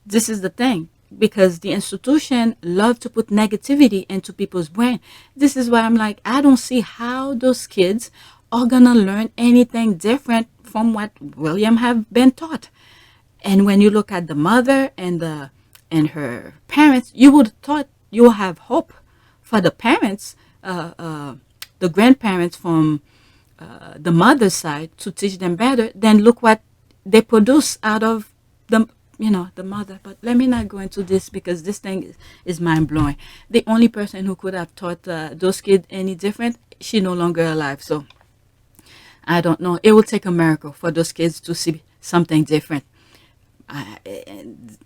This is the thing. Because the institution love to put negativity into people's brain. This is why I'm like, I don't see how those kids are gonna learn anything different from what William have been taught. And when you look at the mother and her parents, you would thought you will have hope for the parents, the grandparents from the mother's side to teach them better. Then look what they produce out of the mother. But let me not go into this because this thing is mind-blowing. The only person who could have taught those kids any different, she's no longer alive. So I don't know. It will take a miracle for those kids to see something different.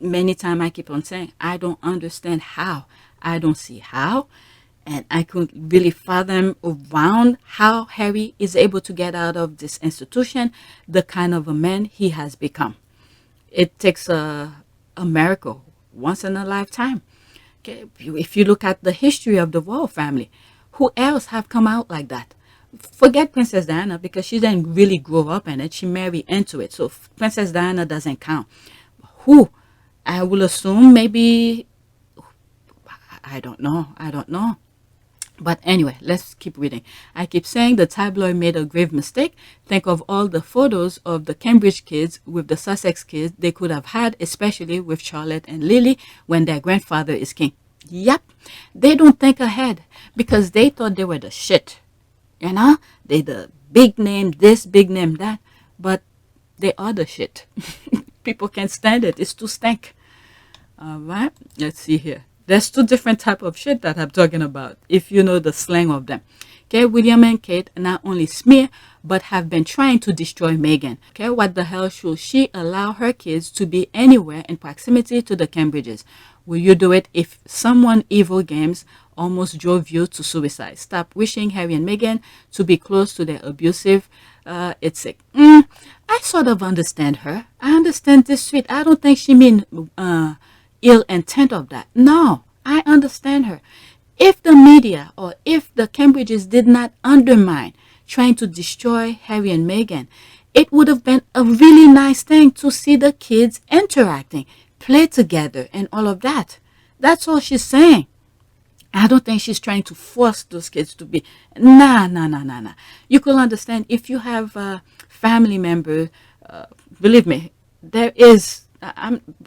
Many times I keep on saying, I don't understand how. I don't see how. And I couldn't really fathom around how Harry is able to get out of this institution, the kind of a man he has become. It takes a miracle once in a lifetime. Okay? If you look at the history of the royal family, who else have come out like that? Forget Princess Diana because she didn't really grow up in it. She married into it. So Princess Diana doesn't count. Who? I will assume maybe, I don't know. But anyway, let's keep reading. I keep saying the tabloid made a grave mistake. Think of all the photos of the Cambridge kids with the Sussex kids they could have had, especially with Charlotte and Lily when their grandfather is king. Yep, they don't think ahead because they thought they were the shit. They the big name this, big name that, but they are the shit. People can't stand it. It's too stank. All right, let's see here. There's two different type of shit that I'm talking about, if you know the slang of them. Okay, William and Kate not only smear, but have been trying to destroy Meghan. Okay, what the hell should she allow her kids to be anywhere in proximity to the Cambridges? Will you do it if someone evil games almost drove you to suicide? Stop wishing Harry and Meghan to be close to their abusive, it's sick. I sort of understand her. I understand this sweet. I don't think she mean ill intent of that. No, I understand her. If the media or if the Cambridges did not undermine trying to destroy Harry and Meghan, it would have been a really nice thing to see the kids interacting, play together and all of that. That's all she's saying. I don't think she's trying to force those kids to be. Nah. You could understand if you have a family member, believe me, there is,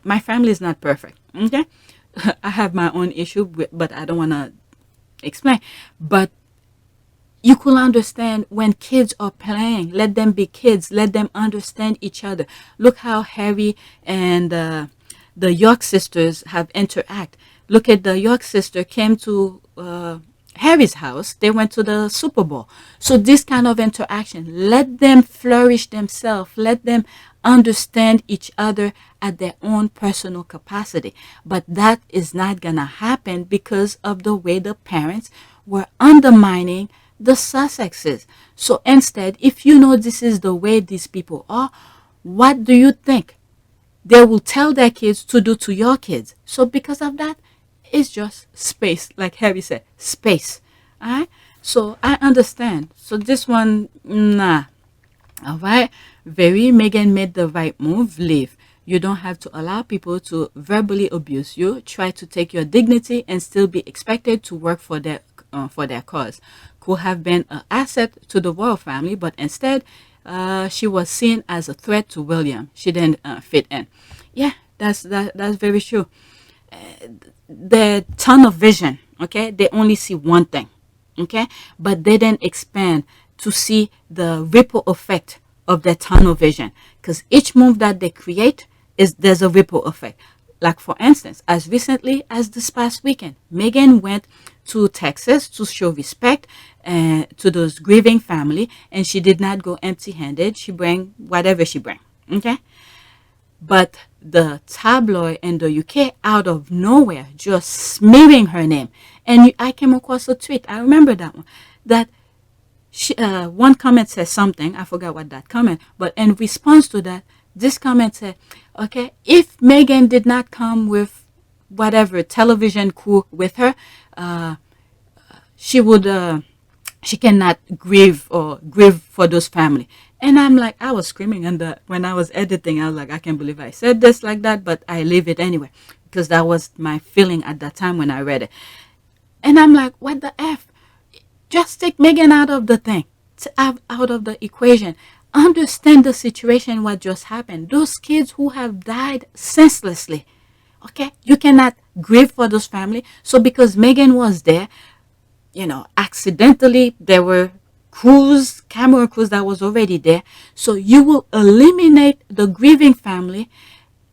my family is not perfect. Okay, I have my own issue, but I don't want to explain. But You could understand when kids are playing. Let them be kids. Let them understand each other. Look how Harry and the York sisters have interact. Look at the York sister came to Harry's house. They went to the Super Bowl. So this kind of interaction, let them flourish themselves. Let them understand each other at their own personal capacity. But that is not going to happen because of the way the parents were undermining the Sussexes. So instead, if you know this is the way these people are, what do you think they will tell their kids to do to your kids? So because of that, it's just space, like Harry said, space. All right? So I understand. So this one, nah. All right? Meghan made the right move. Leave. You don't have to allow people to verbally abuse you. Try to take your dignity and still be expected to work for their cause. Could have been an asset to the royal family, but instead, she was seen as a threat to William. She didn't fit in. Yeah, that's very true. The tunnel vision, okay? They only see one thing, okay? But they didn't expand to see the ripple effect of their tunnel vision. Because each move that they create, there's a ripple effect. Like, for instance, as recently as this past weekend, Meghan went to Texas to show respect to those grieving family, and she did not go empty-handed. She bring whatever she bring, okay? But the tabloid in the UK, out of nowhere, just smearing her name. And I came across a tweet. I remember that one. That one comment says something. I forgot what that comment. But in response to that, this comment said, okay, if Meghan did not come with whatever television crew with her, she cannot grieve for those family. And I'm like, I was screaming when I was editing. I was like, I can't believe I said this like that, but I leave it anyway, because that was my feeling at that time when I read it. And I'm like, what the F? Just take Meghan out of the thing, out of the equation. Understand the situation, what just happened. Those kids who have died senselessly, okay? You cannot grieve for those family. So because Meghan was there, accidentally, there were camera crews that was already there. So you will eliminate the grieving family,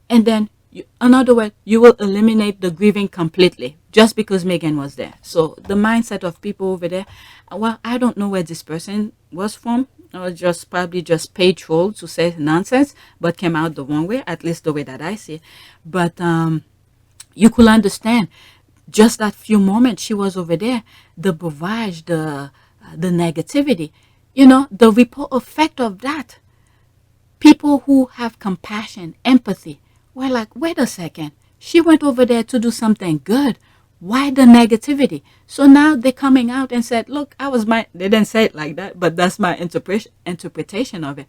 and then, in other words, you will eliminate the grieving completely just because Meghan was there. So the mindset of people over there, well, I don't know where this person was from, or probably just paid troll to say nonsense, but came out the wrong way, at least the way that I see it. But you could understand just that few moments she was over there, the barrage, the negativity, the ripple effect of that. People who have compassion, empathy, were like, wait a second, she went over there to do something good. Why the negativity? So now they're coming out and said, look, they didn't say it like that, but that's my interpretation of it.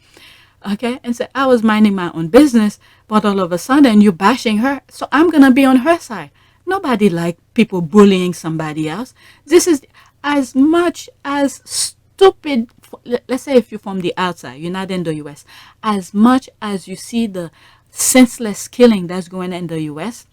Okay, and said, I was minding my own business, but all of a sudden you're bashing her, so I'm going to be on her side. Nobody like people bullying somebody else. This is as much as stupid. Let's say if you're from the outside, you're not in the U.S., as much as you see the senseless killing that's going on in the U.S.,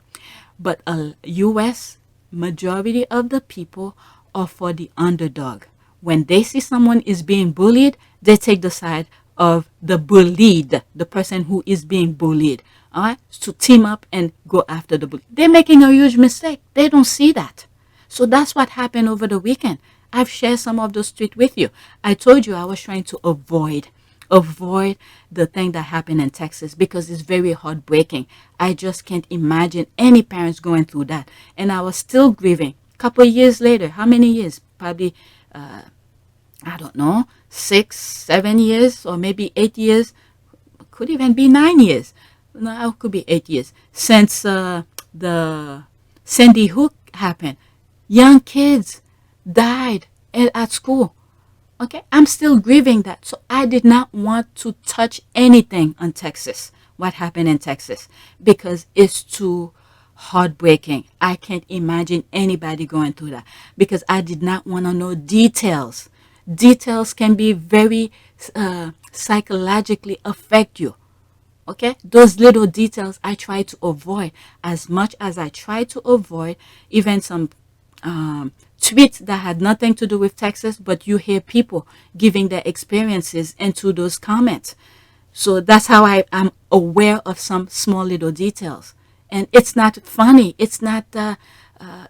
but a U.S. majority of the people are for the underdog. When they see someone is being bullied, they take the side of the bullied, the person who is being bullied. All right, to team up and go after the bully. They're making a huge mistake. They don't see that. So that's what happened over the weekend. I've shared some of those tweets with you. I told you I was trying to avoid the thing that happened in Texas because it's very heartbreaking. I just can't imagine any parents going through that. And I was still grieving. A couple of years later, how many years? Probably, I don't know, 6, 7 years, or maybe 8 years. Could even be 9 years. No, it could be 8 years since the Sandy Hook happened. Young kids died at school. Okay, I'm still grieving that. So I did not want to touch anything on Texas, what happened in Texas, because it's too heartbreaking. I can't imagine anybody going through that because I did not want to know details. Details can be very psychologically affect you. Okay, those little details I try to avoid as much as I try to avoid even some tweets that had nothing to do with Texas, but you hear people giving their experiences into those comments. So that's how I'm aware of some small little details. And it's not funny. It's not,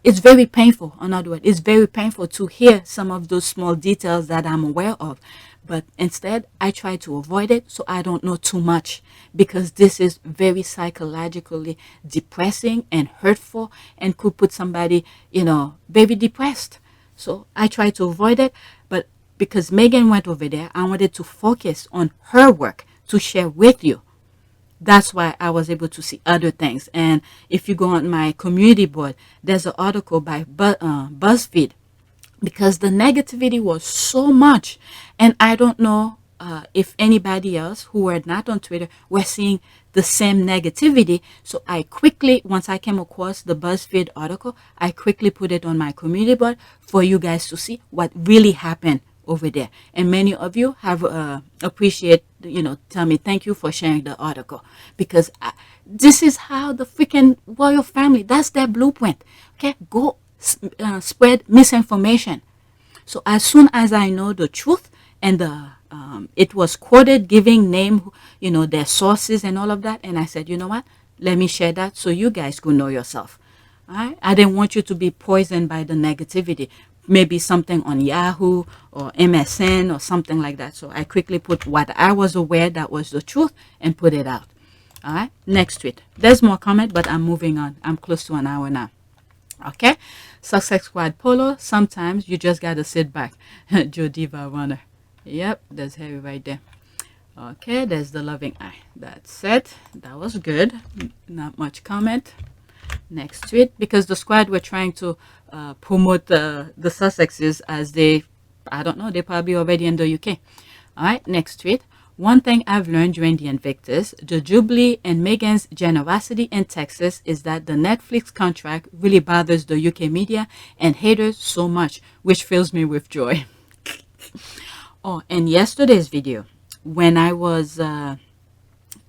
it's very painful. In other words, it's very painful to hear some of those small details that I'm aware of. But instead, I try to avoid it so I don't know too much, because this is very psychologically depressing and hurtful and could put somebody, very depressed. So I try to avoid it. But because Meghan went over there, I wanted to focus on her work to share with you. That's why I was able to see other things. And if you go on my community board, there's an article by BuzzFeed, because the negativity was so much. And I don't know if anybody else who were not on Twitter were seeing the same negativity. So I quickly, once I came across the BuzzFeed article, I quickly put it on my community board for you guys to see what really happened over there. And many of you have appreciate, tell me thank you for sharing the article, because this is how the freaking royal family, that's their blueprint. Okay, go spread misinformation. So as soon as I know the truth, and it was quoted giving name, their sources and all of that, and I said, you know what, let me share that so you guys could know yourself. All right? I didn't want you to be poisoned by the negativity, maybe something on Yahoo or MSN or something like that. So I quickly put what I was aware that was the truth and put it out. All right, next tweet. There's more comment, but I'm moving on. I'm close to an hour now. Okay, Sussex Squad Polo. Sometimes you just gotta sit back. Joe Diva Runner. Yep, there's Harry right there. Okay, there's the loving eye. That's it. That was good. Not much comment. Next tweet, because the squad were trying to promote the Sussexes as they, I don't know, they're probably already in the UK. All right, next tweet. One thing I've learned during the Invictus, the Jubilee and Meghan's generosity in Texas, is that the Netflix contract really bothers the UK media and haters so much, which fills me with joy. Oh, and yesterday's video, when I was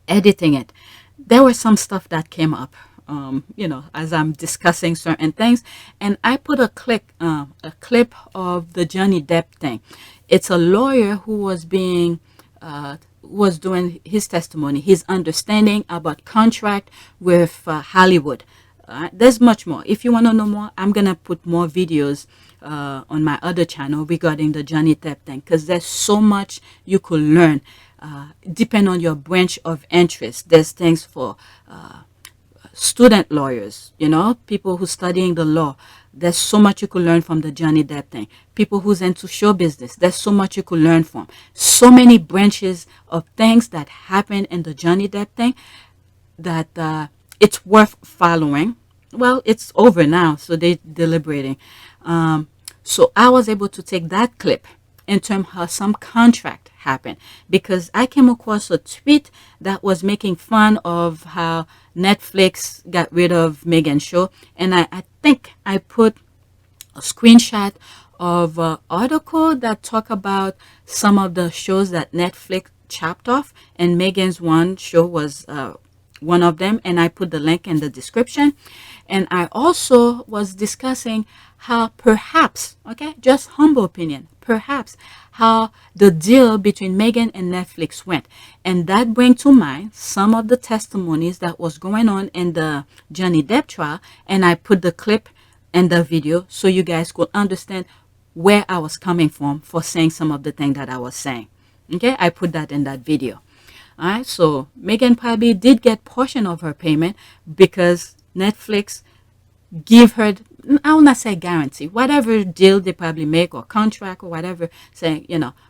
editing it, there was some stuff that came up, as I'm discussing certain things, and I put a clip of the Johnny Depp thing. It's a lawyer who was was doing his testimony, his understanding about contract with Hollywood. There's much more. If you want to know more, I'm gonna put more videos on my other channel regarding the Johnny Depp thing, because there's so much you could learn. Depending on your branch of interest, there's things for student lawyers, people who studying the law. There's so much you could learn from the Johnny Depp thing. People who's into show business, there's so much you could learn from. So many branches of things that happen in the Johnny Depp thing that it's worth following. Well, it's over now, so they're deliberating. So I was able to take that clip in terms of how some contract happened, because I came across a tweet that was making fun of how Netflix got rid of Meghan's show, and I think I put a screenshot of an article that talk about some of the shows that Netflix chopped off, and Meghan's one show was one of them, and I put the link in the description. And I also was discussing how perhaps, okay, just humble opinion, perhaps how the deal between Meghan and Netflix went. And that brings to mind some of the testimonies that was going on in the Johnny Depp trial. And I put the clip in the video so you guys could understand where I was coming from for saying some of the things that I was saying. Okay, I put that in that video. All right, so Meghan probably did get portion of her payment because Netflix give her, I will not say guarantee, whatever deal they probably make or contract or whatever, saying,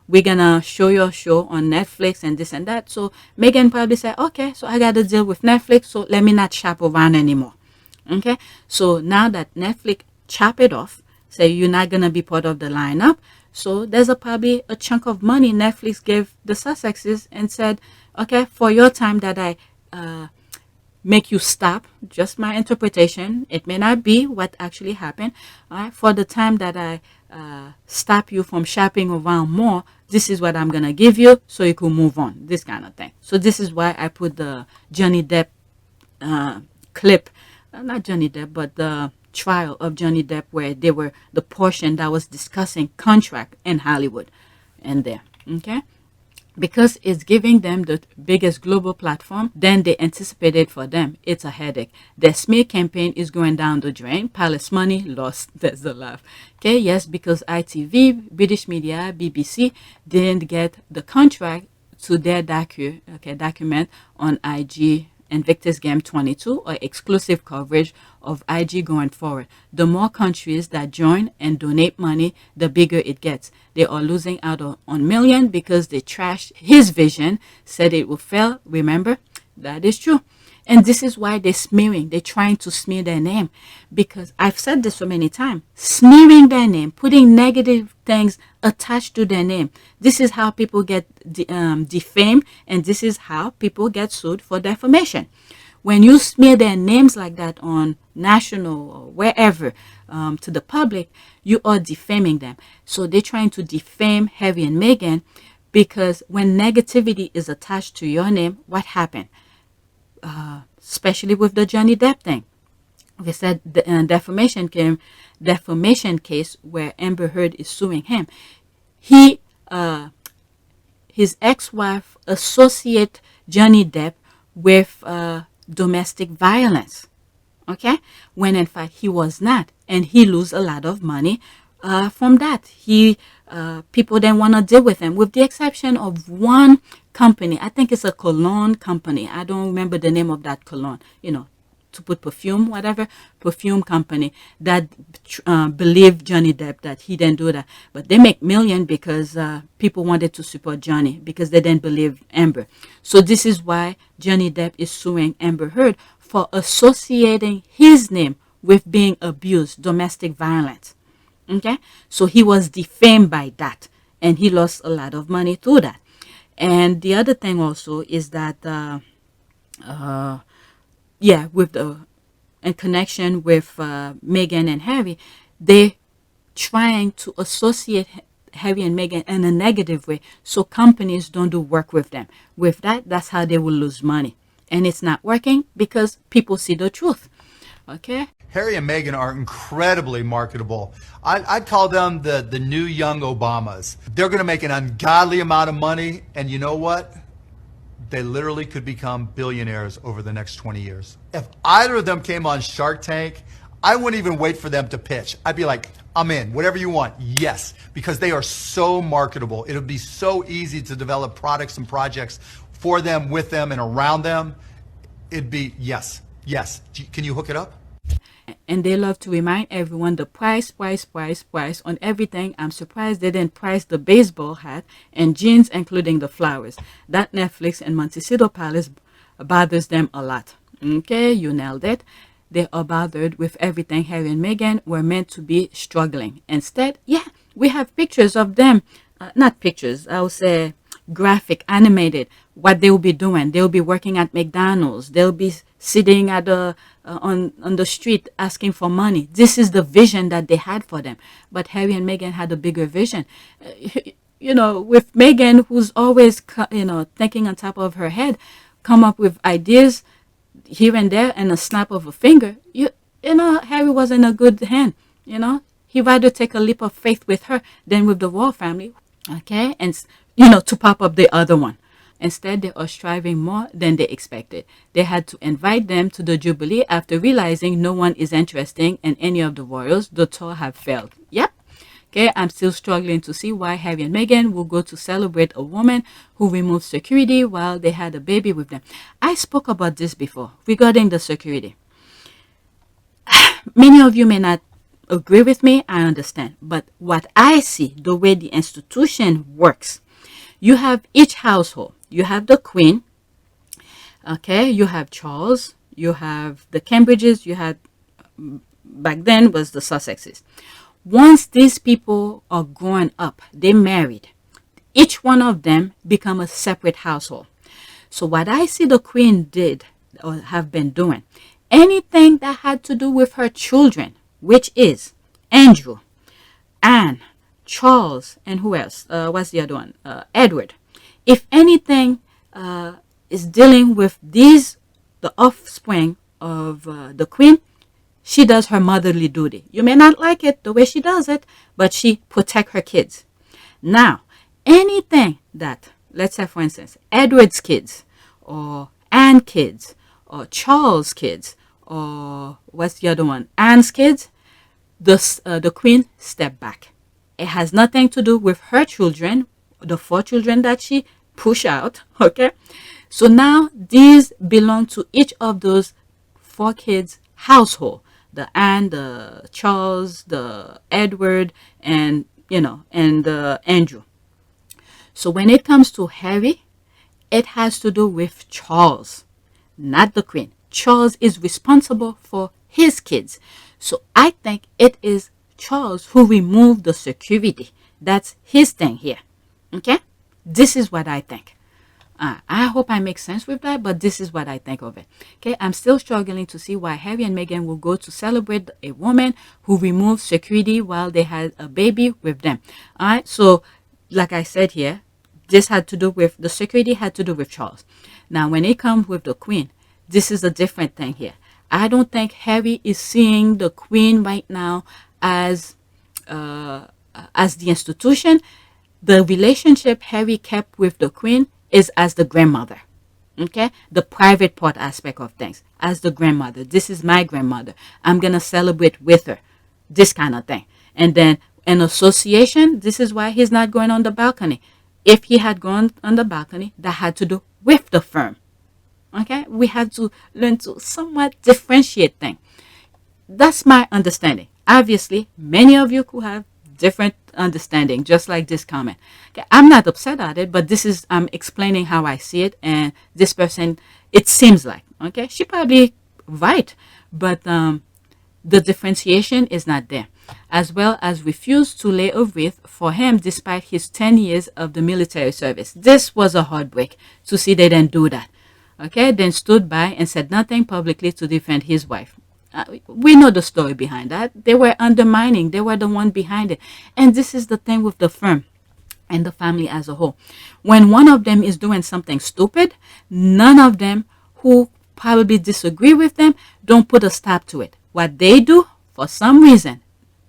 we're going to show your show on Netflix and this and that. So Meghan probably said, okay, so I got a deal with Netflix, so let me not shop around anymore. Okay, so now that Netflix chop it off, say you're not going to be part of the lineup, so there's probably a chunk of money Netflix gave the Sussexes and said, okay, for your time that I make you stop, just my interpretation, it may not be what actually happened, all right, for the time that I stop you from shopping around more, this is what I'm going to give you so you can move on, this kind of thing. So this is why I put the Johnny Depp clip, not Johnny Depp, but the trial of Johnny Depp where they were the portion that was discussing contract in Hollywood and there. Okay. Because it's giving them the biggest global platform than they anticipated for them. It's a headache. Their smear campaign is going down the drain. Palace money lost. That's the laugh. Okay, yes, because ITV, British media, BBC didn't get the contract to their document on IG Invictus Game 22 or exclusive coverage of IG going forward. The more countries that join and donate money, the bigger it gets. They are losing out on million because they trashed his vision, said it will fail. Remember, that is true. And this is why they're smearing. They're trying to smear their name. Because I've said this so many times. Smearing their name, putting negative things attached to their name. This is how people get defamed, and this is how people get sued for defamation. When you smear their names like that on national or wherever to the public, you are defaming them. So they're trying to defame Harry and Meghan because when negativity is attached to your name, what happened? Especially with the Johnny Depp thing. We said the defamation case where Amber Heard is suing him. His ex-wife associate Johnny Depp with domestic violence. Okay, when in fact he was not, and he lose a lot of money from that. People didn't want to deal with him, with the exception of one company. I think it's a cologne company. I don't remember the name of that cologne. To put perfume, whatever, perfume company that believed Johnny Depp that he didn't do that. But they make million because people wanted to support Johnny because they didn't believe Amber. So this is why Johnny Depp is suing Amber Heard for associating his name with being abused, domestic violence. Okay? So he was defamed by that, and he lost a lot of money through that. And the other thing also is that in connection with Meghan and Harry, they trying to associate Harry and Meghan in a negative way, so companies don't do work with them. With that, that's how they will lose money, and it's not working because people see the truth. Okay. Harry and Meghan are incredibly marketable. I'd call them the new young Obamas. They're going to make an ungodly amount of money, and you know what? They literally could become billionaires over the next 20 years. If either of them came on Shark Tank, I wouldn't even wait for them to pitch. I'd be like, I'm in, whatever you want, yes, because they are so marketable. It would be so easy to develop products and projects for them, with them, and around them. It'd be, yes. Can you hook it up? And they love to remind everyone the price on everything. I'm surprised they didn't price the baseball hat and jeans, including the flowers. That Netflix and Montecito Palace bothers them a lot. Okay, you nailed it. They are bothered with everything. Harry and Meghan were meant to be struggling. Instead, we have pictures of them. Not pictures, I would say graphic, animated, what they will be doing. They'll be working at McDonald's. They'll be sitting at on the street asking for money. This is the vision that they had for them. But Harry and Meghan had a bigger vision. With Meghan, who's always, thinking on top of her head, come up with ideas here and there and a snap of a finger. Harry was in a good hand. He'd rather take a leap of faith with her than with the royal family. Okay, and to pop up the other one. Instead, they are striving more than they expected. They had to invite them to the Jubilee after realizing no one is interested in any of the royals. The tour have failed. Yep. Okay, I'm still struggling to see why Harry and Meghan will go to celebrate a woman who removed security while they had a baby with them. I spoke about this before regarding the security. Many of you may not agree with me, I understand. But what I see, the way the institution works, you have each household. You have the Queen, okay, you have Charles, you have the Cambridges, you had, back then was the Sussexes. Once these people are growing up, they married, each one of them become a separate household. So what I see the Queen did or have been doing, anything that had to do with her children, which is Andrew, Anne, Charles, and who else? What's the other one? Edward. If anything is dealing with the offspring of the Queen, she does her motherly duty. You may not like it the way she does it, but she protects her kids. Now, anything that, let's say for instance, Edward's kids, or Anne kids, or Charles kids, or what's the other one, Anne's kids, the queen stepped back. It has nothing to do with her children, the 4 children that she pushed out, okay? So now these belong to each of those 4 kids' household. The Anne, the Charles, the Edward, and, and Andrew. So when it comes to Harry, it has to do with Charles, not the queen. Charles is responsible for his kids. So I think it is Charles who removed the security. That's his thing here. Okay? This is what I think. I hope I make sense with that, but this is what I think of it. Okay, I'm still struggling to see why Harry and Meghan will go to celebrate a woman who removed security while they had a baby with them. All right, so like I said here, this had to do with, the security had to do with Charles. Now, when it comes with the queen, this is a different thing here. I don't think Harry is seeing the queen right now as the institution. The relationship Harry kept with the queen is as the grandmother, okay? The private part aspect of things, as the grandmother. This is my grandmother. I'm going to celebrate with her, this kind of thing. And then an association, this is why he's not going on the balcony. If he had gone on the balcony, that had to do with the firm, okay? We have to learn to somewhat differentiate things. That's my understanding. Obviously, many of you could have different understanding, just like this comment. Okay, I'm not upset at it, but this is, I'm explaining how I see it, and this person, it seems like, okay, she probably right, but the differentiation is not there. As well as refused to lay a wreath for him despite his 10 years of the military service. This was a heartbreak to see they didn't do that. Okay, then stood by and said nothing publicly to defend his wife. We know the story behind that. They were undermining. They were the one behind it. And this is the thing with the firm and the family as a whole. When one of them is doing something stupid, none of them who probably disagree with them don't put a stop to it. What they do, for some reason,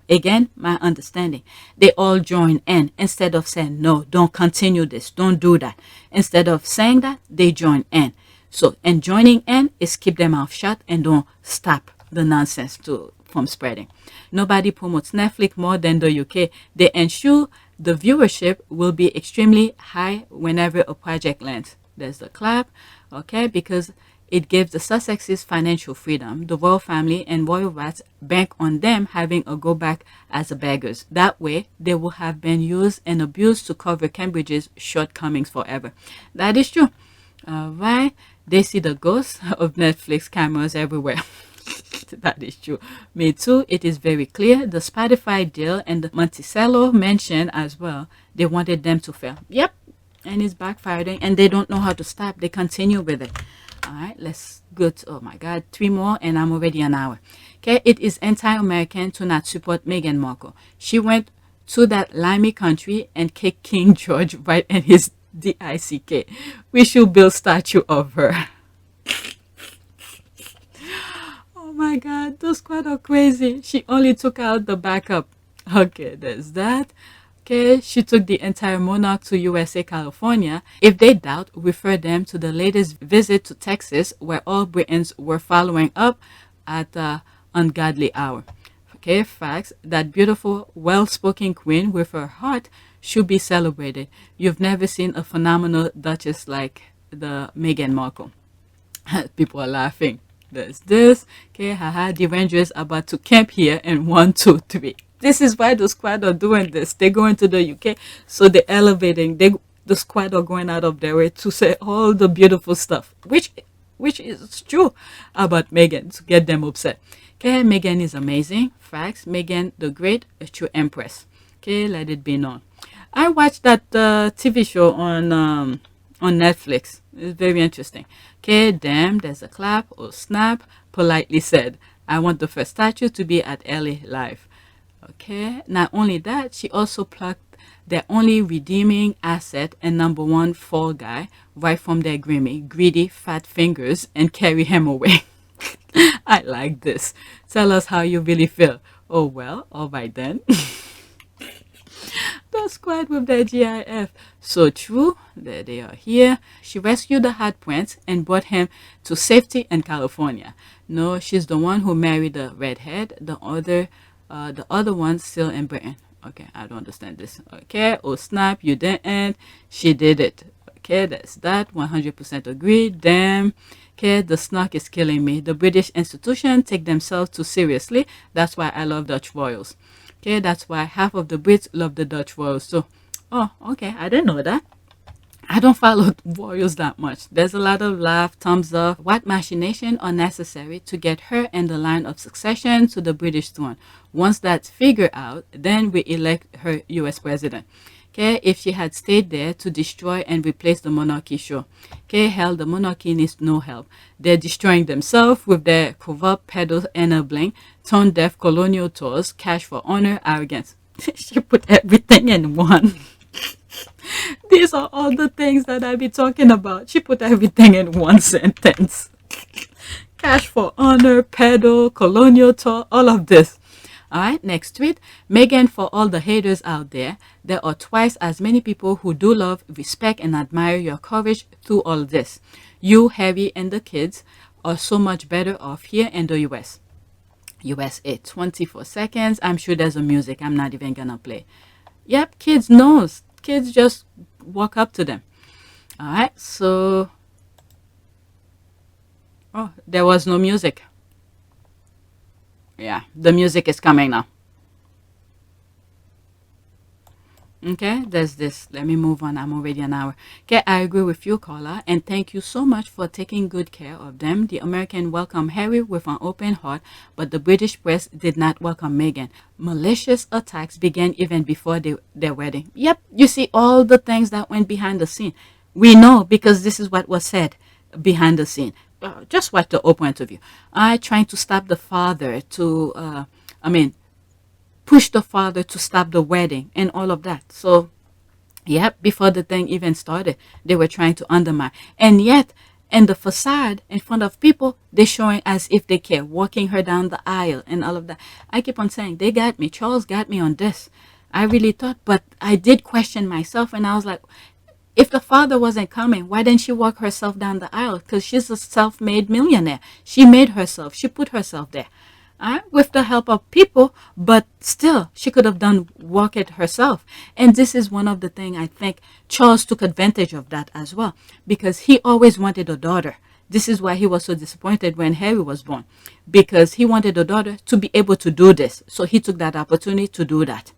again, my understanding, they all join in instead of saying, no, don't continue this, don't do that. Instead of saying that, they join in. So, and joining in is keep their mouth shut and don't stop the nonsense from spreading. Nobody promotes Netflix more than the UK. They ensure the viewership will be extremely high whenever a project lands. There's the clap, okay, because it gives the Sussexes financial freedom. The royal family and royal rats bank on them having a go back as a beggars. That way, they will have been used and abused to cover Cambridge's shortcomings forever. That is true. All right. They see the ghosts of Netflix cameras everywhere. That is true. Me too. It is very clear. The Spotify deal and the Monticello mention as well. They wanted them to fail. Yep. And it's backfiring. And they don't know how to stop. They continue with it. All right. Let's go to, oh my God, 3 more and I'm already an hour. Okay. It is anti-American to not support Meghan Markle. She went to that limey country and kicked King George right in his DICK. We should build statue of her. Oh my God, those squad are crazy. She only took out the backup. Okay, there's that. Okay, she took the entire monarch to USA, California. If they doubt, refer them to the latest visit to Texas, where all Britons were following up at the ungodly hour. Okay, facts. That beautiful, well-spoken queen with her heart should be celebrated. You've never seen a phenomenal duchess like the Meghan Markle. People are laughing. There's this. Okay, haha, the Rangers are about to camp here in 1, 2, 3. This is why the squad are doing this. They're going to the UK, so they're elevating. The squad are going out of their way to say all the beautiful stuff, which is true about Meghan, to get them upset. Okay, Meghan is amazing. Facts. Meghan the Great, a true empress. Okay, let it be known. I watched that TV show on Netflix. It's very interesting. Okay, damn, there's a clap or snap. Politely said, I want the first statue to be at LA Live. Okay, not only that, she also plucked their only redeeming asset and #1 fall guy right from their greedy fat fingers and carry him away. I like this. Tell us how you really feel. Oh, well, all right then. The squad with their GIF. So true. There they are here. She rescued the hot prince and brought him to safety in California. No, she's the one who married the redhead. The other one still in Britain. Okay, I don't understand this. Okay, oh snap, you didn't. She did it. Okay, that's that. 100% agree. Damn. Okay, the snark is killing me. The British institution take themselves too seriously. That's why I love Dutch royals. Okay, that's why half of the Brits love the Dutch royals. So, oh, okay, I didn't know that. I don't follow royals that much. There's a lot of laugh, thumbs up. What machination are necessary to get her in the line of succession to the British throne? Once that's figured out, then we elect her US president. Okay, if she had stayed there to destroy and replace the monarchy, sure. Okay, hell, the monarchy needs no help. They're destroying themselves with their corrupt peddle enabling, tone-deaf colonial tours, cash for honor, arrogance. She put everything in one. These are all the things that I be talking about. She put everything in one sentence. Cash for honor, peddle, colonial tour, all of this. All right, next tweet. Meghan, for all the haters out there, there are twice as many people who do love, respect, and admire your courage through all this. You, Harry, and the kids are so much better off here in the US. USA, 24 seconds. I'm sure there's a music I'm not even gonna play. Yep, kids knows. Kids just walk up to them. All right, so... Oh, there was no music. Yeah, the music is coming now. Okay, there's this. Let me move on. I'm already an hour. Okay, I agree with you, caller, and thank you so much for taking good care of them. The American welcomed Harry with an open heart, but the British press did not welcome Meghan. Malicious attacks began even before their wedding. Yep, you see all the things that went behind the scene. We know because this is what was said behind the scene. Just watch the open interview. I trying to stop the father to, push the father to stop the wedding and all of that. So, yep, before the thing even started, they were trying to undermine. And yet, in the facade, in front of people, they're showing as if they care, walking her down the aisle and all of that. I keep on saying, they got me. Charles got me on this. I really thought, but I did question myself, and I was like, if the father wasn't coming, why didn't she walk herself down the aisle? Because she's a self-made millionaire. She made herself. She put herself there. With the help of people, but still, she could have walk it herself. And this is one of the things I think Charles took advantage of that as well, because he always wanted a daughter. This is why he was so disappointed when Harry was born, because he wanted a daughter to be able to do this. So he took that opportunity to do that.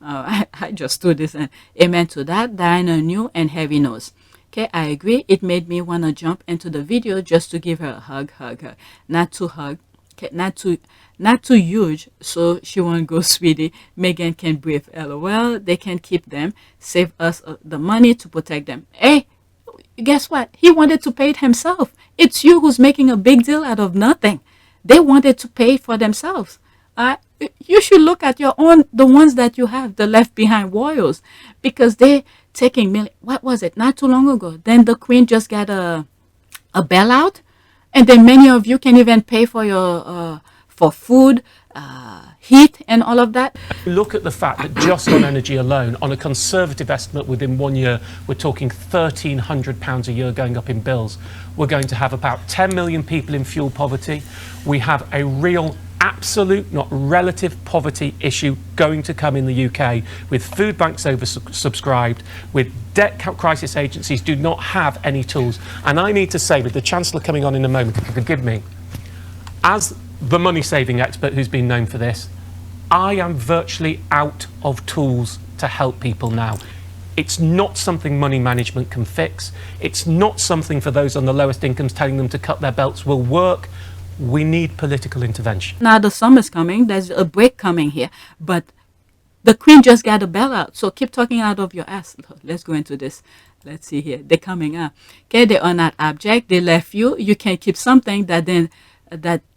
I just do this, and amen to that. Diana knew and Harry knows. Okay, I agree. It made me want to jump into the video just to give her a hug. Not to hug. Okay, not too huge, so she won't go, sweetie. Meghan can breathe. LOL. They can keep them. Save us the money to protect them. Hey, guess what? He wanted to pay it himself. It's you who's making a big deal out of nothing. They wanted to pay for themselves. You should look at your own, the ones that you have, the left behind royals, because they taking million. What was it? Not too long ago. Then the Queen just got a bailout, and then many of you can even pay for your for food, heat, and all of that. Look at the fact that just on energy alone, on a conservative estimate within 1 year, we're talking £1,300 a year going up in bills. We're going to have about 10 million people in fuel poverty. We have a real absolute, not relative, poverty issue going to come in the UK, with food banks oversubscribed, with debt crisis agencies do not have any tools. And I need to say, with the Chancellor coming on in a moment, if you forgive me, as the money-saving expert who's been known for this, I am virtually out of tools to help people now. It's not something money management can fix. It's not something for those on the lowest incomes telling them to cut their belts will work. We need political intervention. Now the summer's coming. There's a break coming here. But the Queen just got a bailout. So keep talking out of your ass. Let's go into this. Let's see here. They're coming up. Okay, they are not abject. They left you. You can keep something that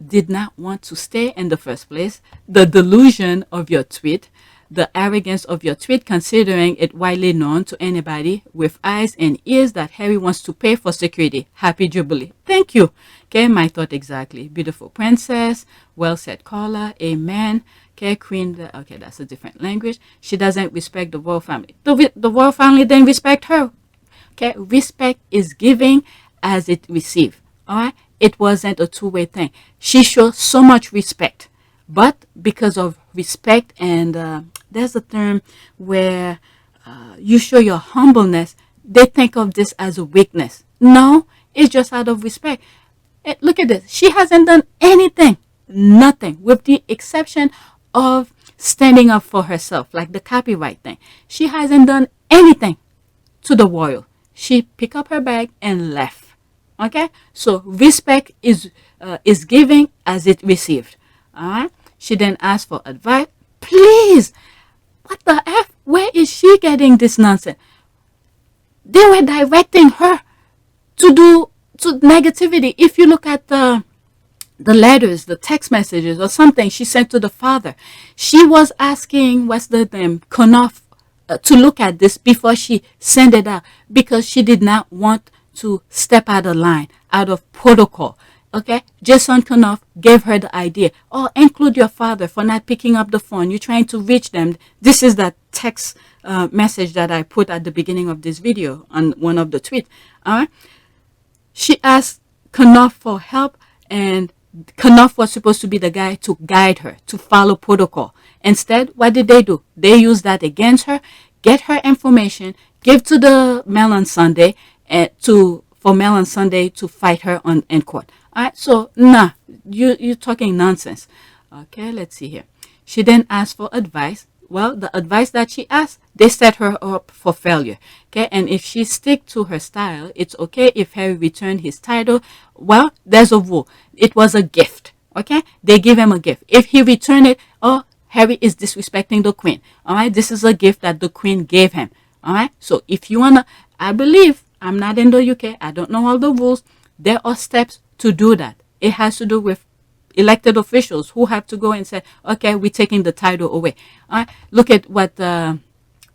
did not want to stay in the first place. The delusion of your tweet. The arrogance of your tweet, considering it widely known to anybody with eyes and ears that Harry wants to pay for security. Happy Jubilee. Thank you. Okay, my thought exactly. Beautiful princess. Well said, caller. Amen. Okay, queen. Okay, that's a different language. She doesn't respect the royal family. The royal family didn't respect her. Okay, respect is giving as it receive. All right, it wasn't a two-way thing. She showed so much respect, but because of respect, and there's a term where you show your humbleness, they think of this as a weakness. No, it's just out of respect. Look at this. She hasn't done anything, nothing, with the exception of standing up for herself, like the copyright thing. She hasn't done anything to the royal. She picked up her bag and left. Okay, so respect is giving as it received. All right. She then asked for advice. Please, what the F? Where is she getting this nonsense? They were directing her to negativity. If you look at the letters, the text messages or something she sent to the father, she was asking, what's the name, Konoff, to look at this before she sent it out, because she did not want to step out of line, out of protocol. Okay, Jason Konoff gave her the idea. Oh, include your father for not picking up the phone. You're trying to reach them. This is that text message that I put at the beginning of this video on one of the tweets. All right. She asked Konoff for help, and Konoff was supposed to be the guy to guide her, to follow protocol. Instead, what did they do? They used that against her, get her information, give to the Mail on Sunday, for Mail on Sunday to fight her in court. All right, so nah, you're talking nonsense. Okay, let's see here. She then asked for advice. Well, the advice that she asked, they set her up for failure. Okay, and if she stick to her style, it's okay if Harry returned his title. Well, there's a rule. It was a gift. Okay, they give him a gift. If he returned it, oh, Harry is disrespecting the queen. All right, this is a gift that the queen gave him. All right, so if you wanna, I believe, I'm not in the UK, I don't know all the rules. There are steps to do that. It has to do with elected officials who have to go and say, okay, we're taking the title away. All right, look at what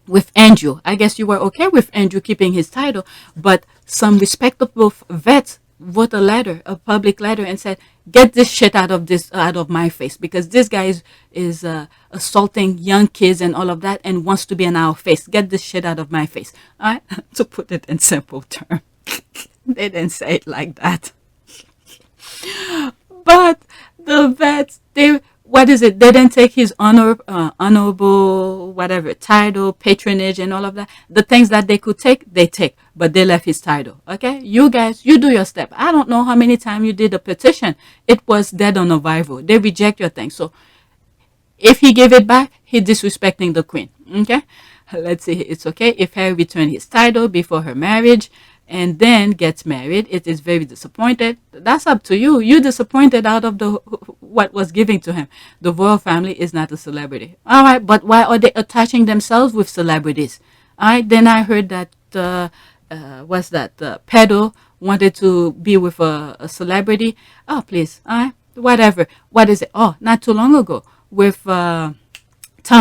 with Andrew. I guess you were okay with Andrew keeping his title, but some respectable vets wrote a letter, a public letter, and said, get this shit out of my face, because this guy is assaulting young kids and all of that and wants to be in our face. Get this shit out of my face. All right, to put it in simple terms. They didn't say it like that. But the vets, they didn't take his honorable, whatever, title, patronage, and all of that. The things that they could take, they take, but they left his title. Okay, you guys, you do your step. I don't know how many times you did a petition. It was dead on arrival. They reject your thing. So if he gave it back, he's disrespecting the queen. Okay, let's see. It's okay if Harry returned his title before her marriage and then gets married. It is very disappointed. That's up to you. You disappointed out of what was given to him. The royal family is not a celebrity. All right, but why are they attaching themselves with celebrities? All right, then I heard that Pedro wanted to be with a celebrity. Oh, please. All right, whatever. What is it? Oh, not too long ago with Tom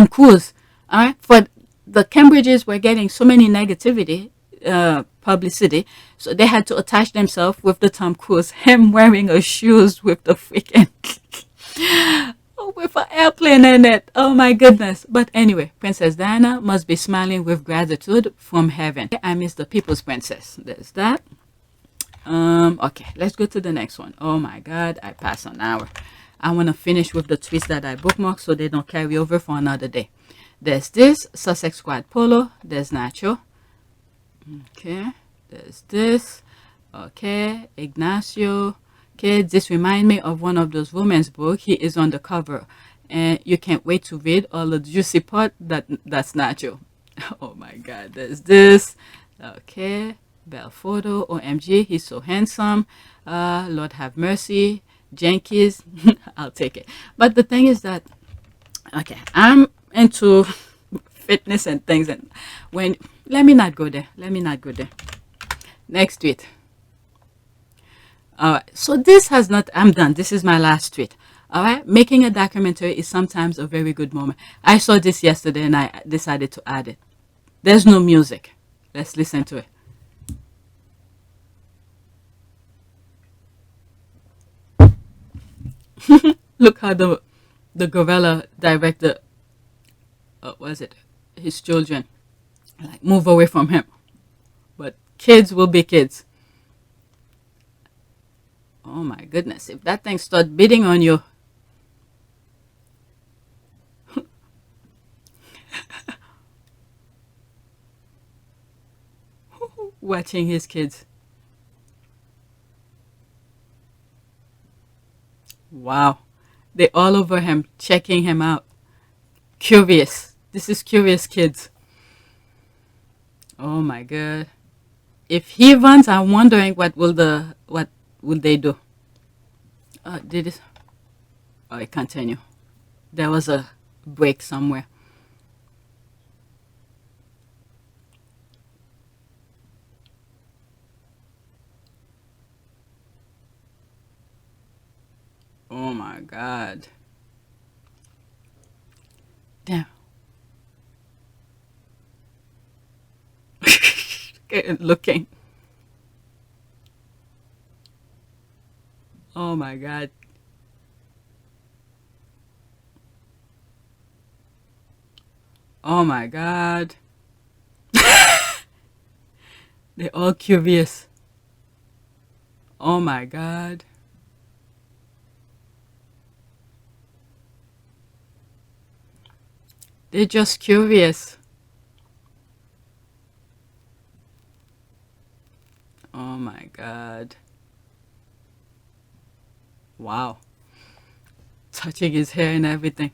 Cruise. All right, for the Cambridges were getting so many negativity. Publicity, so they had to attach themselves with the Tom Cruise, him wearing a shoes with the freaking with an airplane in it. Oh my goodness. But anyway, Princess Diana must be smiling with gratitude from heaven. I miss the people's princess. There's that. Okay, let's go to the next one. Oh my god, I passed an hour. I want to finish with the tweets that I bookmarked so they don't carry over for another day. There's this Sussex Squad Polo. There's Nacho. Okay, there's this. Okay, Ignacio. Okay, this reminds me of one of those women's books. He is on the cover, and you can't wait to read all the juicy part. That's Nacho. Oh my God, there's this. Okay, Bell photo. OMG, he's so handsome. Lord have mercy. Jenkins, I'll take it. But the thing is that, okay, I'm into fitness and things, and let me not go there. Next tweet. All right, so this has not, I'm done. This is my last tweet. All right, making a documentary is sometimes a very good moment. I saw this yesterday and I decided to add it. There's no music. Let's listen to it. Look how the gorilla directed, his children, like move away from him. But kids will be kids. Oh my goodness, if that thing starts beating on you. Watching his kids. Wow. They're all over him, checking him out. Curious. This is curious kids. Oh my God. If he runs, I'm wondering what will they do? Did it? Oh, it continue. There was a break somewhere. Oh my God. Damn. Looking. Oh my God. Oh my God. They're all curious. Oh my God. They're just curious. Oh my God. Wow. Touching his hair and everything.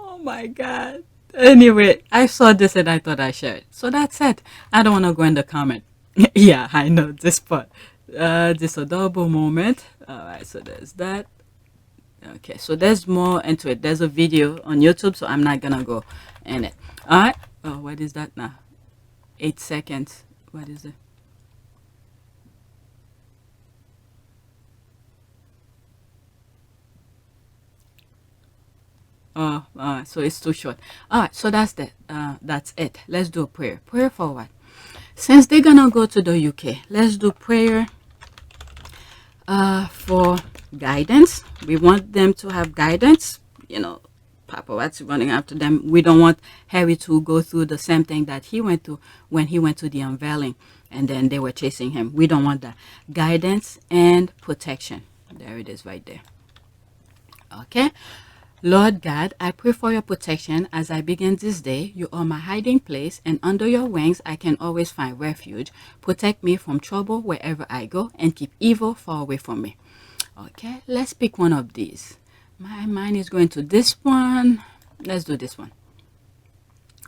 Oh my God. Anyway, I saw this and I thought I'd share it. So that's it. I don't want to go in the comment. Yeah, I know this part. This adorable moment. Alright, so there's that. Okay, so there's more into it. There's a video on YouTube, so I'm not gonna go in it. Alright. Oh, what is that now? 8 seconds. What is it? Oh, so it's too short. All right, so that's it. Let's do a prayer. Prayer for what? Since they're gonna go to the UK, let's do prayer for guidance. We want them to have guidance. You know, paparazzi running after them. We don't want Harry to go through the same thing that he went through when he went to the unveiling and then they were chasing him. We don't want that. Guidance and protection. There it is right there. Okay. Lord God, I pray for your protection as I begin this day. You are my hiding place, and under your wings I can always find refuge. Protect me from trouble wherever I go, and keep evil far away from me. Okay, let's pick one of these. My mind is going to this one. Let's do this one.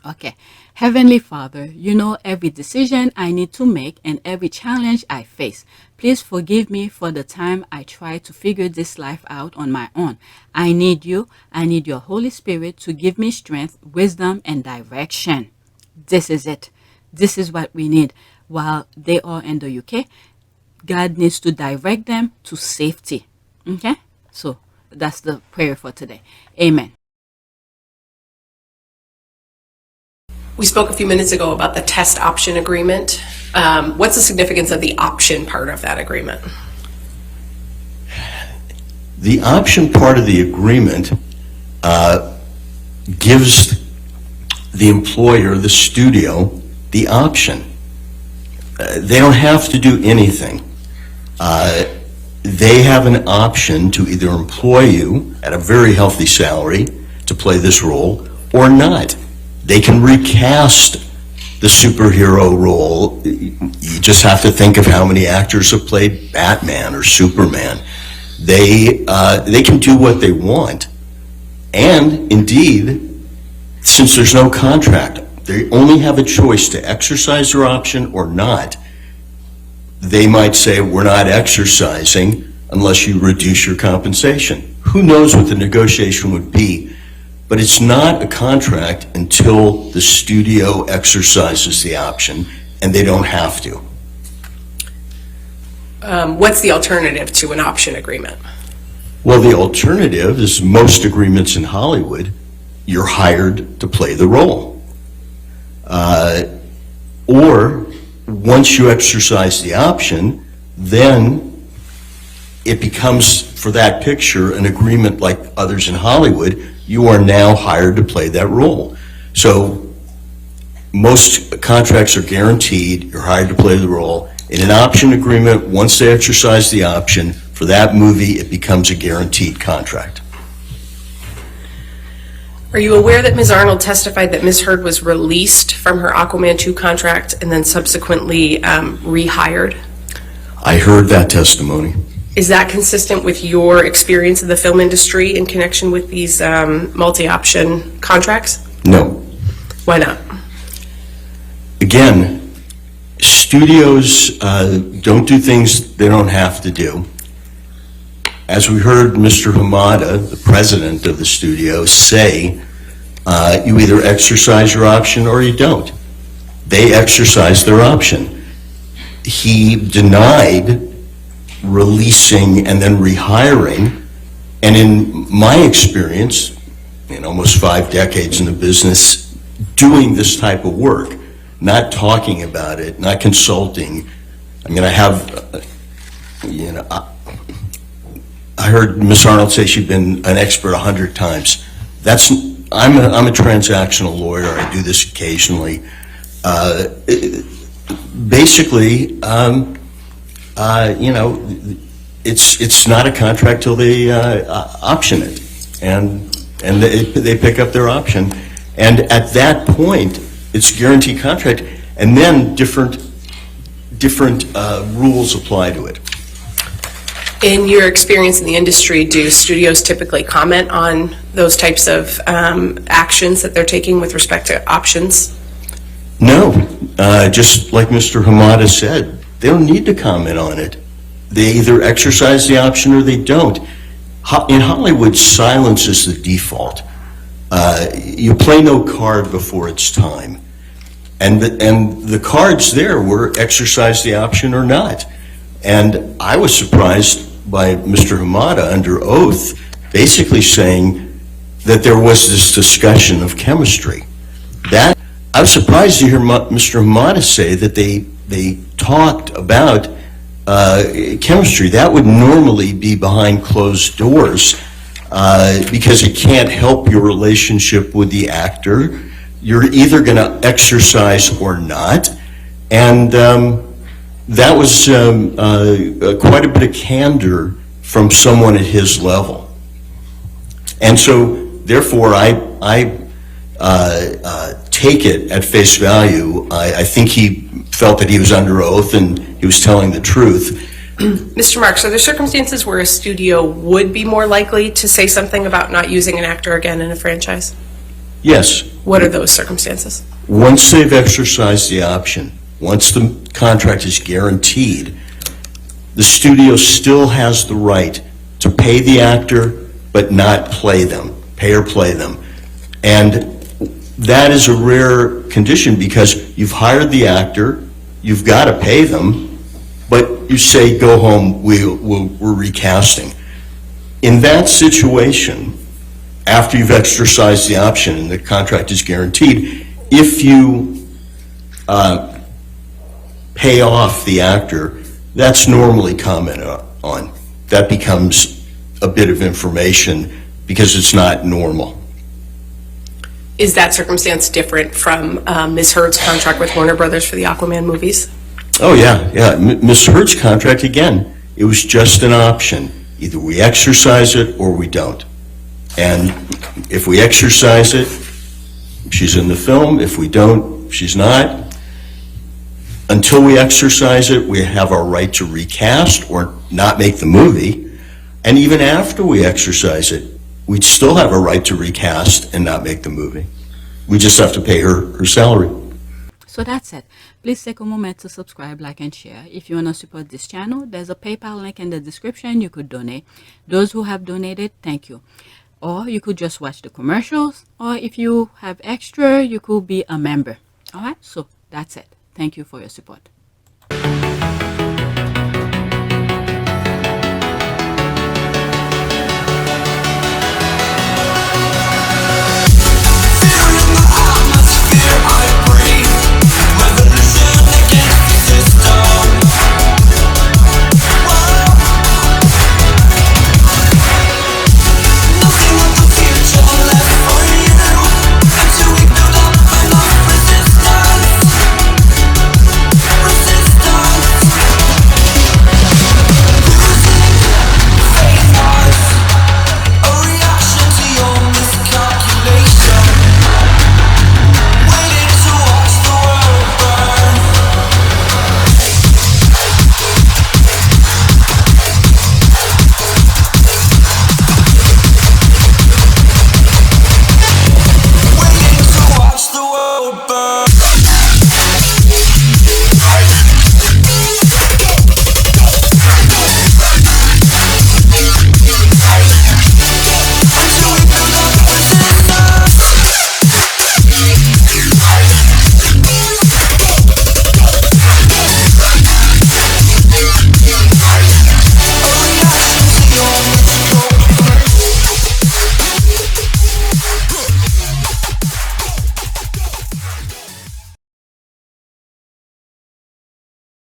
Okay. Heavenly Father, you know every decision I need to make and every challenge I face. Please forgive me for the time I try to figure this life out on my own. I need you. I need your Holy Spirit to give me strength, wisdom, and direction. This is it. This is what we need. While they are in the UK, God needs to direct them to safety. Okay? So that's the prayer for today. Amen. We spoke a few minutes ago about the test option agreement. What's the significance of the option part of that agreement? The option part of the agreement gives the employer, the studio, the option. They don't have to do anything. They have an option to either employ you at a very healthy salary to play this role or not. They can recast the superhero role. You just have to think of how many actors have played Batman or Superman. They can do what they want. And indeed, since there's no contract, they only have a choice to exercise their option or not. They might say, we're not exercising unless you reduce your compensation. Who knows what the negotiation would be? But it's not a contract until the studio exercises the option, and they don't have to. What's the alternative to an option agreement? Well, the alternative is most agreements in Hollywood, you're hired to play the role. Or once you exercise the option, then it becomes, for that picture, an agreement like others in Hollywood. You are now hired to play that role. So most contracts are guaranteed, you're hired to play the role. In an option agreement, once they exercise the option, for that movie, it becomes a guaranteed contract. Are you aware that Ms. Arnold testified that Ms. Heard was released from her Aquaman 2 contract and then subsequently rehired? I heard that testimony. Is that consistent with your experience in the film industry in connection with these multi-option contracts? No. Why not? Again, studios don't do things they don't have to do. As we heard Mr. Hamada, the president of the studio, say, you either exercise your option or you don't. They exercise their option. He denied releasing and then rehiring, and in my experience, in almost 5 decades in the business, doing this type of work, not talking about it, not consulting. I mean, I have, I heard Ms. Arnold say she'd been an expert 100 times. I'm a transactional lawyer. I do this occasionally. Basically, it's not a contract till they option it, and they pick up their option, and at that point, it's a guaranteed contract, and then different rules apply to it. In your experience in the industry, do studios typically comment on those types of actions that they're taking with respect to options? No, just like Mr. Hamada said, they don't need to comment on it. They either exercise the option or they don't. In Hollywood, silence is the default. You play no card before it's time. And the cards there were exercise the option or not. And I was surprised by Mr. Hamada under oath basically saying that there was this discussion of chemistry. I was surprised to hear Mr. Hamada say that they talked about chemistry. That would normally be behind closed doors because it can't help your relationship with the actor. You're either going to exercise or not. And that was quite a bit of candor from someone at his level. And so, therefore, I take it at face value. I think he felt that he was under oath and he was telling the truth. Mr. Marks, are there circumstances where a studio would be more likely to say something about not using an actor again in a franchise? Yes. What are those circumstances? Once they've exercised the option, once the contract is guaranteed, the studio still has the right to pay the actor but not play them, pay or play them. And that is a rare condition because you've hired the actor, you've got to pay them, but you say, go home, we're recasting. In that situation, after you've exercised the option and the contract is guaranteed, if you pay off the actor, that's normally commented on. That becomes a bit of information because it's not normal. Is that circumstance different from Ms. Heard's contract with Warner Brothers for the Aquaman movies? Oh, yeah. Ms. Heard's contract, again, it was just an option. Either we exercise it or we don't. And if we exercise it, she's in the film. If we don't, she's not. Until we exercise it, we have our right to recast or not make the movie. And even after we exercise it, we'd still have a right to recast and not make the movie. We just have to pay her salary. So that's it. Please take a moment to subscribe, like, and share. If you want to support this channel, there's a PayPal link in the description. You could donate. Those who have donated, thank you. Or you could just watch the commercials. Or if you have extra, you could be a member. All right? So that's it. Thank you for your support.